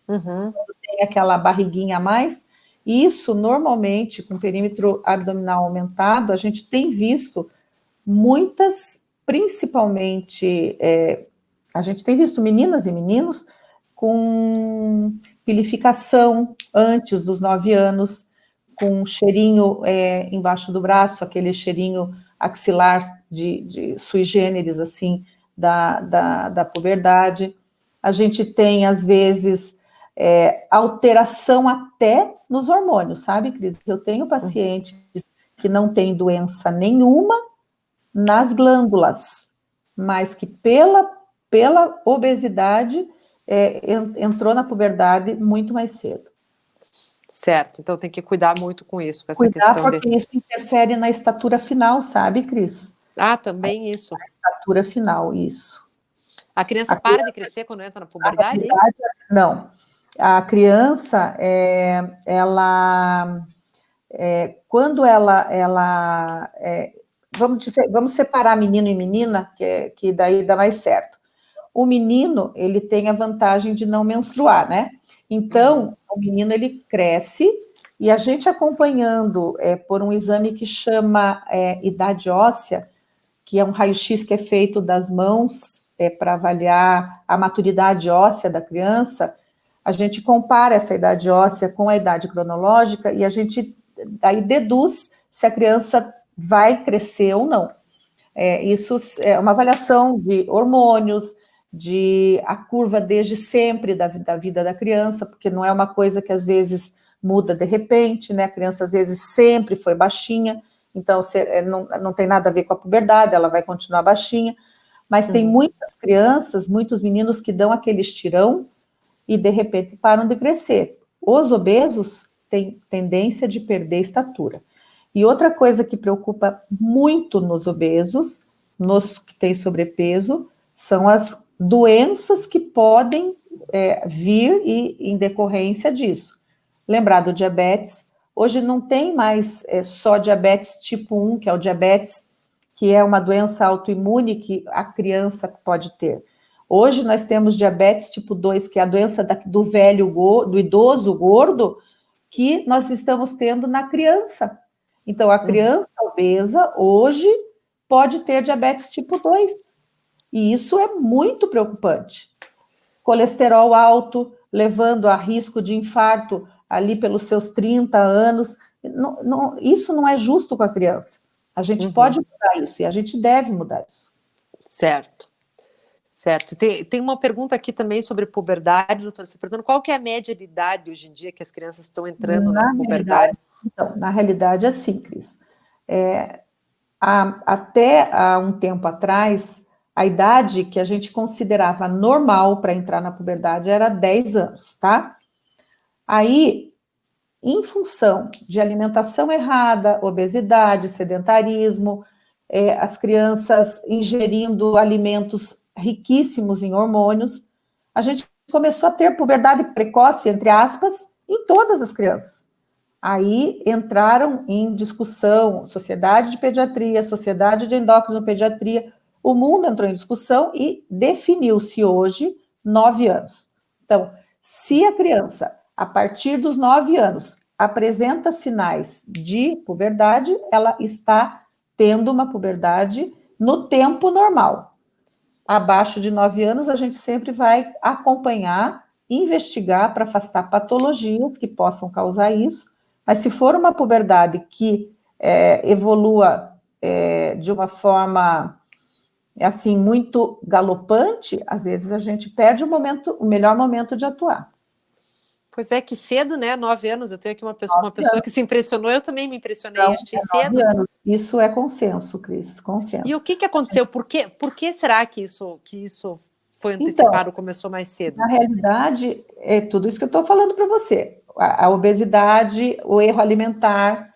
Quando tem aquela barriguinha a mais. Isso, normalmente, com perímetro abdominal aumentado, a gente tem visto muitas, principalmente, a gente tem visto meninas e meninos com pilificação antes dos 9 anos, com cheirinho embaixo do braço, aquele cheirinho axilar de sui generis, assim, da puberdade. A gente tem, às vezes, alteração até nos hormônios, sabe, Cris? Eu tenho pacientes que não têm doença nenhuma nas glândulas, mas que pela obesidade entrou na puberdade muito mais cedo. Certo, então tem que cuidar muito com isso, com essa questão porque isso interfere na estatura final, sabe, Cris? Ah, também isso. Na estatura final, isso. A criança para de crescer quando entra na puberdade? Não. A criança, quando ela vamos separar menino e menina, que daí dá mais certo. O menino, ele tem a vantagem de não menstruar, né? Então, o menino, ele cresce, e a gente acompanhando por um exame que chama idade óssea, que é um raio-x que é feito das mãos para avaliar a maturidade óssea da criança, a gente compara essa idade óssea com a idade cronológica e a gente daí deduz se a criança vai crescer ou não. Isso é uma avaliação de hormônios, a curva desde sempre da vida da criança, porque não é uma coisa que às vezes muda de repente, né? A criança às vezes sempre foi baixinha, então não tem nada a ver com a puberdade, ela vai continuar baixinha, mas tem muitas crianças, muitos meninos que dão aquele estirão e de repente param de crescer. Os obesos têm tendência de perder estatura. E outra coisa que preocupa muito nos obesos, nos que têm sobrepeso, são as doenças que podem vir em decorrência disso. Lembrar do diabetes, hoje não tem mais só diabetes tipo 1, que é o diabetes, que é uma doença autoimune que a criança pode ter. Hoje nós temos diabetes tipo 2, que é a doença do do idoso gordo, que nós estamos tendo na criança. Então, a criança obesa hoje pode ter diabetes tipo 2. E isso é muito preocupante. Colesterol alto, levando a risco de infarto ali pelos seus 30 anos. Isso não é justo com a criança. A gente pode mudar isso e a gente deve mudar isso. Certo. Certo. Tem uma pergunta aqui também sobre puberdade, doutora. Você perguntando qual que é a média de idade hoje em dia que as crianças estão entrando na puberdade? Então, na realidade, é assim, Cris. Até há um tempo atrás, a idade que a gente considerava normal para entrar na puberdade era 10 anos, tá? Aí, em função de alimentação errada, obesidade, sedentarismo, as crianças ingerindo alimentos riquíssimos em hormônios, a gente começou a ter puberdade precoce, entre aspas, em todas as crianças. Aí entraram em discussão Sociedade de Pediatria, Sociedade de Endocrinopediatria, o mundo entrou em discussão e definiu-se hoje 9 anos. Então, se a criança, a partir dos 9 anos, apresenta sinais de puberdade, ela está tendo uma puberdade no tempo normal. Abaixo de 9 anos, a gente sempre vai acompanhar, investigar para afastar patologias que possam causar isso, mas se for uma puberdade que evolua de uma forma assim muito galopante, às vezes a gente perde o melhor momento de atuar. Pois é, que cedo, né? 9 anos. Eu tenho aqui uma pessoa que se impressionou, eu também me impressionei, Então, achei cedo. Anos. Isso é consenso, Cris, consenso. E o que aconteceu? Por que será que isso foi antecipado, começou mais cedo? Na realidade, é tudo isso que eu estou falando para você. A obesidade, o erro alimentar,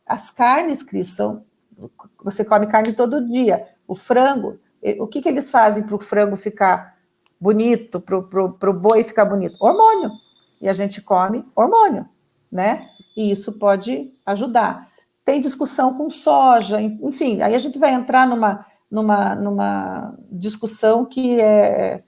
as carnes, Cris, você come carne todo dia. O frango, o que eles fazem para o frango ficar bonito, para o boi ficar bonito? Hormônio. E a gente come hormônio, né? E isso pode ajudar. Tem discussão com soja, enfim, aí a gente vai entrar numa discussão que é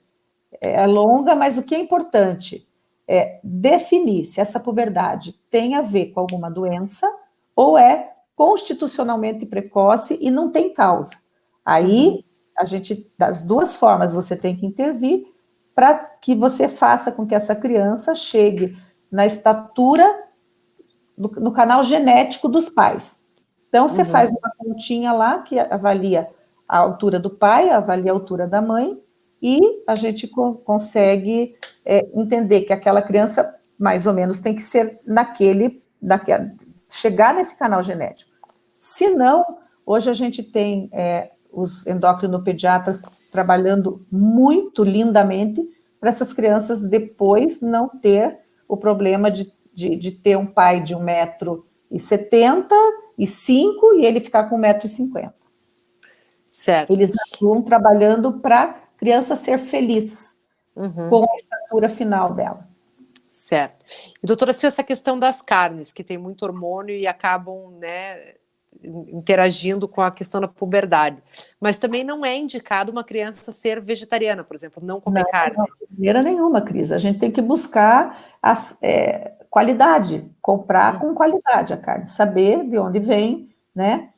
longa, mas o que é importante é definir se essa puberdade tem a ver com alguma doença ou é constitucionalmente precoce e não tem causa. Aí, a gente, das duas formas, você tem que intervir para que você faça com que essa criança chegue na estatura, no canal genético dos pais. Então, você faz uma continha lá que avalia a altura do pai, avalia a altura da mãe, e a gente consegue entender que aquela criança, mais ou menos, tem que ser chegar nesse canal genético. Se não, hoje a gente tem os endocrinopediatras trabalhando muito lindamente para essas crianças depois não ter o problema de ter um pai de 1,75 m e ele ficar com 1,50 m. Certo. Eles atuam trabalhando para a criança ser feliz com a estatura final dela. Certo. E, doutora, se essa questão das carnes, que tem muito hormônio e acabam, né, interagindo com a questão da puberdade, mas também não é indicado uma criança ser vegetariana, por exemplo, não comer carne. Não, de maneira nenhuma, Cris. A gente tem que buscar qualidade, comprar com qualidade a carne, saber de onde vem, né?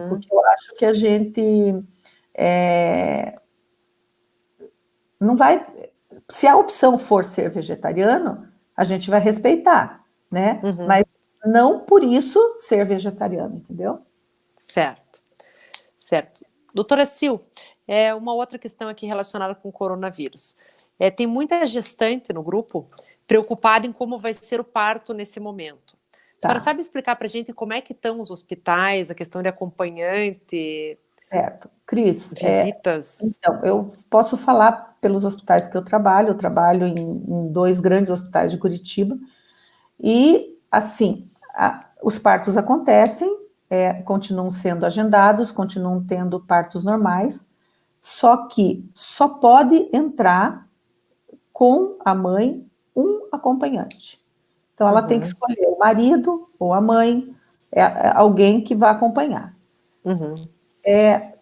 Porque eu acho que a gente não vai... Se a opção for ser vegetariano, a gente vai respeitar, né? Mas não por isso ser vegetariano, entendeu? Certo. Certo. Doutora Sil, uma outra questão aqui relacionada com o coronavírus. Tem muita gestante no grupo preocupada em como vai ser o parto nesse momento. A senhora sabe explicar para a gente como é que estão os hospitais, a questão de acompanhante? Certo. Cris, visitas? Então, eu posso falar pelos hospitais que eu trabalho em 2 grandes hospitais de Curitiba, e, assim, os partos acontecem, continuam sendo agendados, continuam tendo partos normais, só que só pode entrar com a mãe um acompanhante. Então, ela tem que escolher o marido ou a mãe, alguém que vá acompanhar.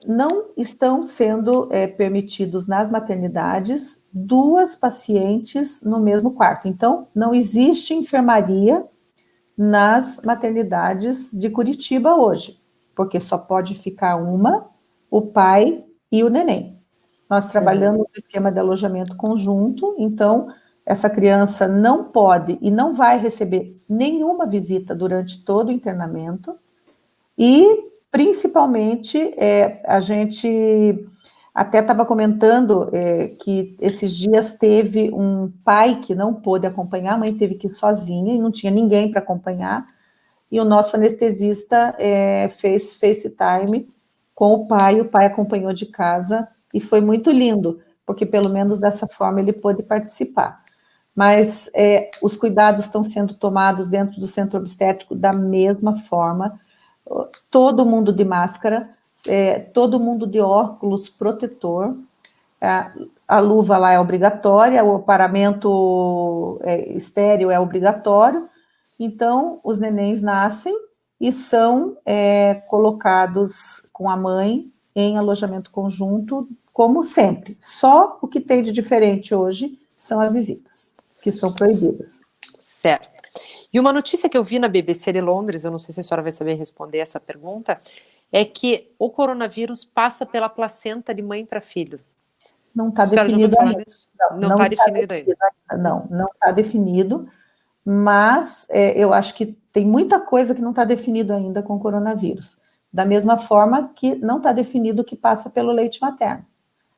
Não estão sendo permitidos nas maternidades 2 pacientes no mesmo quarto. Então, não existe enfermaria nas maternidades de Curitiba hoje, porque só pode ficar uma, o pai e o neném. Nós trabalhamos no esquema de alojamento conjunto, então essa criança não pode e não vai receber nenhuma visita durante todo o internamento, e principalmente a gente até estava comentando que esses dias teve um pai que não pôde acompanhar, a mãe teve que ir sozinha e não tinha ninguém para acompanhar, e o nosso anestesista fez FaceTime com o pai acompanhou de casa, e foi muito lindo, porque pelo menos dessa forma ele pôde participar. Mas os cuidados estão sendo tomados dentro do centro obstétrico da mesma forma, todo mundo de máscara, todo mundo de óculos protetor, a luva lá é obrigatória, o paramento estéreo é obrigatório, então os nenéns nascem e são colocados com a mãe em alojamento conjunto, como sempre. Só o que tem de diferente hoje são as visitas, que são proibidas. Certo. E uma notícia que eu vi na BBC de Londres, eu não sei se a senhora vai saber responder essa pergunta, é que o coronavírus passa pela placenta de mãe para filho. Não está definido ainda. Não está definido ainda. Não está definido, mas eu acho que tem muita coisa que não está definido ainda com o coronavírus. Da mesma forma que não está definido o que passa pelo leite materno.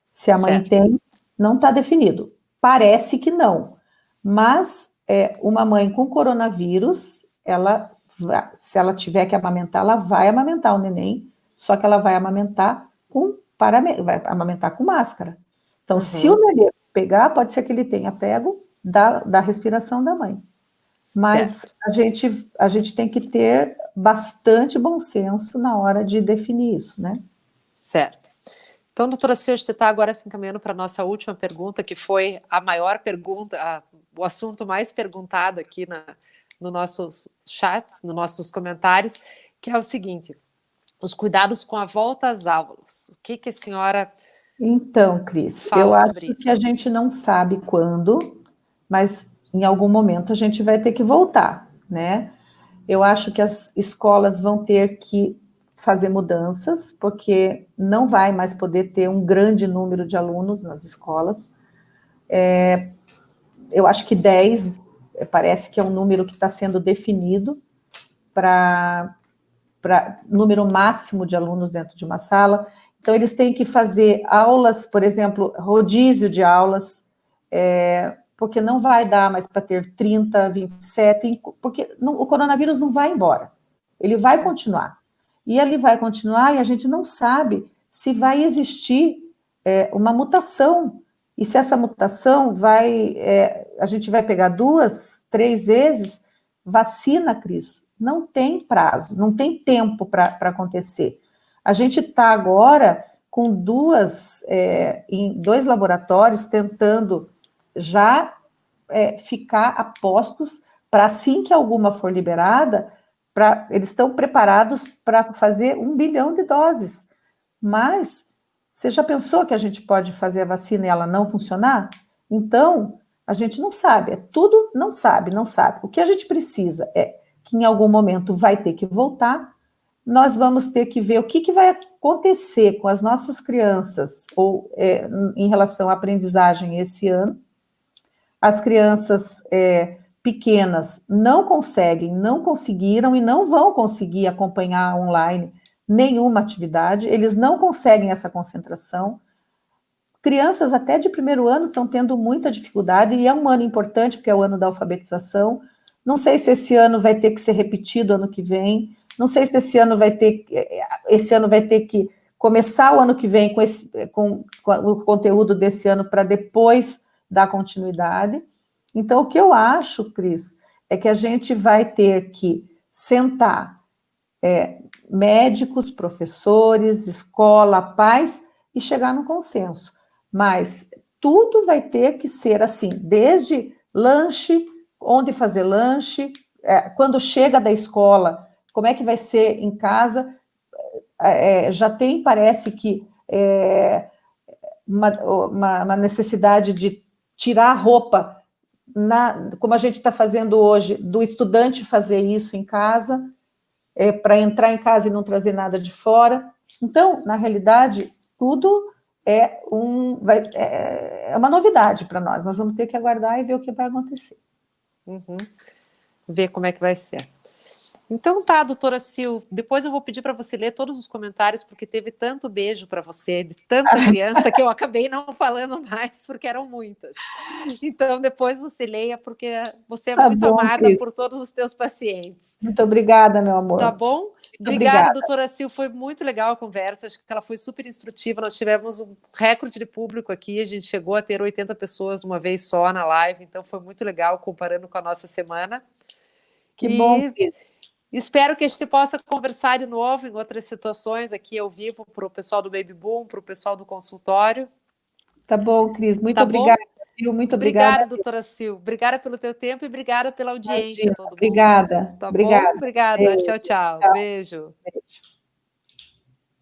Se a mãe tem, não está definido. Parece que não, mas uma mãe com coronavírus, se ela tiver que amamentar, ela vai amamentar o neném, só que ela vai amamentar vai amamentar com máscara. Então, se o neném pegar, pode ser que ele tenha pego da respiração da mãe. Mas a gente tem que ter bastante bom senso na hora de definir isso, né? Certo. Então, doutora Sil, a gente está agora se encaminhando para a nossa última pergunta, que foi a maior pergunta, o assunto mais perguntado aqui no nossos chats, nos nossos comentários, que é o seguinte: os cuidados com a volta às aulas. O que a senhora Então, Cris, eu acho que a gente não sabe quando, mas em algum momento a gente vai ter que voltar, né? Eu acho que as escolas vão ter que fazer mudanças, porque não vai mais poder ter um grande número de alunos nas escolas. Eu acho que 10 parece que é um número que está sendo definido para número máximo de alunos dentro de uma sala. Então, eles têm que fazer aulas, por exemplo, rodízio de aulas, porque não vai dar mais para ter 30, 27, porque o coronavírus não vai embora, ele vai continuar. E ele vai continuar e a gente não sabe se vai existir uma mutação, e se essa mutação a gente vai pegar 2, 3 vezes. Vacina, Cris, não tem prazo, não tem tempo para acontecer. A gente está agora com em 2 laboratórios tentando já ficar a postos para, assim que alguma for liberada, eles estão preparados para fazer 1 bilhão de doses. Mas você já pensou que a gente pode fazer a vacina e ela não funcionar? Então, a gente não sabe, tudo não sabe. O que a gente precisa é que em algum momento vai ter que voltar, nós vamos ter que ver o que vai acontecer com as nossas crianças em relação à aprendizagem esse ano. As crianças pequenas não conseguiram e não vão conseguir acompanhar online nenhuma atividade, eles não conseguem essa concentração. crianças até de primeiro ano estão tendo muita dificuldade, e é um ano importante, porque é o ano da alfabetização. Não sei se esse ano vai ter que ser repetido ano que vem, não sei se esse ano vai ter que começar o ano que vem com o conteúdo desse ano para depois dar continuidade. Então, o que eu acho, Cris, é que a gente vai ter que sentar médicos, professores, escola, pais, e chegar num consenso. Mas tudo vai ter que ser assim, desde lanche, onde fazer lanche, quando chega da escola, como é que vai ser em casa. Já tem, parece que, uma necessidade de tirar a roupa, como a gente está fazendo hoje, do estudante fazer isso em casa, para entrar em casa e não trazer nada de fora. Então, na realidade, tudo é uma novidade para nós. Nós vamos ter que aguardar e ver o que vai acontecer. Uhum. Ver como é que vai ser. Então tá, doutora Sil, depois eu vou pedir para você ler todos os comentários, porque teve tanto beijo para você, de tanta criança, que eu acabei não falando mais, porque eram muitas. Então depois você leia, porque você é muito amada, Cris, por todos os teus pacientes. Muito obrigada, meu amor. Tá bom? Obrigada, doutora Sil, foi muito legal a conversa, acho que ela foi super instrutiva, nós tivemos um recorde de público aqui, a gente chegou a ter 80 pessoas de uma vez só na live, então foi muito legal, comparando com a nossa semana. Que bom, Cris. Espero que a gente possa conversar de novo em outras situações aqui ao vivo, para o pessoal do Baby Boom, para o pessoal do consultório. Tá bom, Cris, muito obrigada. Muito obrigada, doutora Sil. Obrigada pelo teu tempo e obrigada pela audiência. Imagina, todo mundo. Obrigada. Tá obrigada. bom? Obrigada. Beijo. Tchau, tchau. Beijo. Beijo.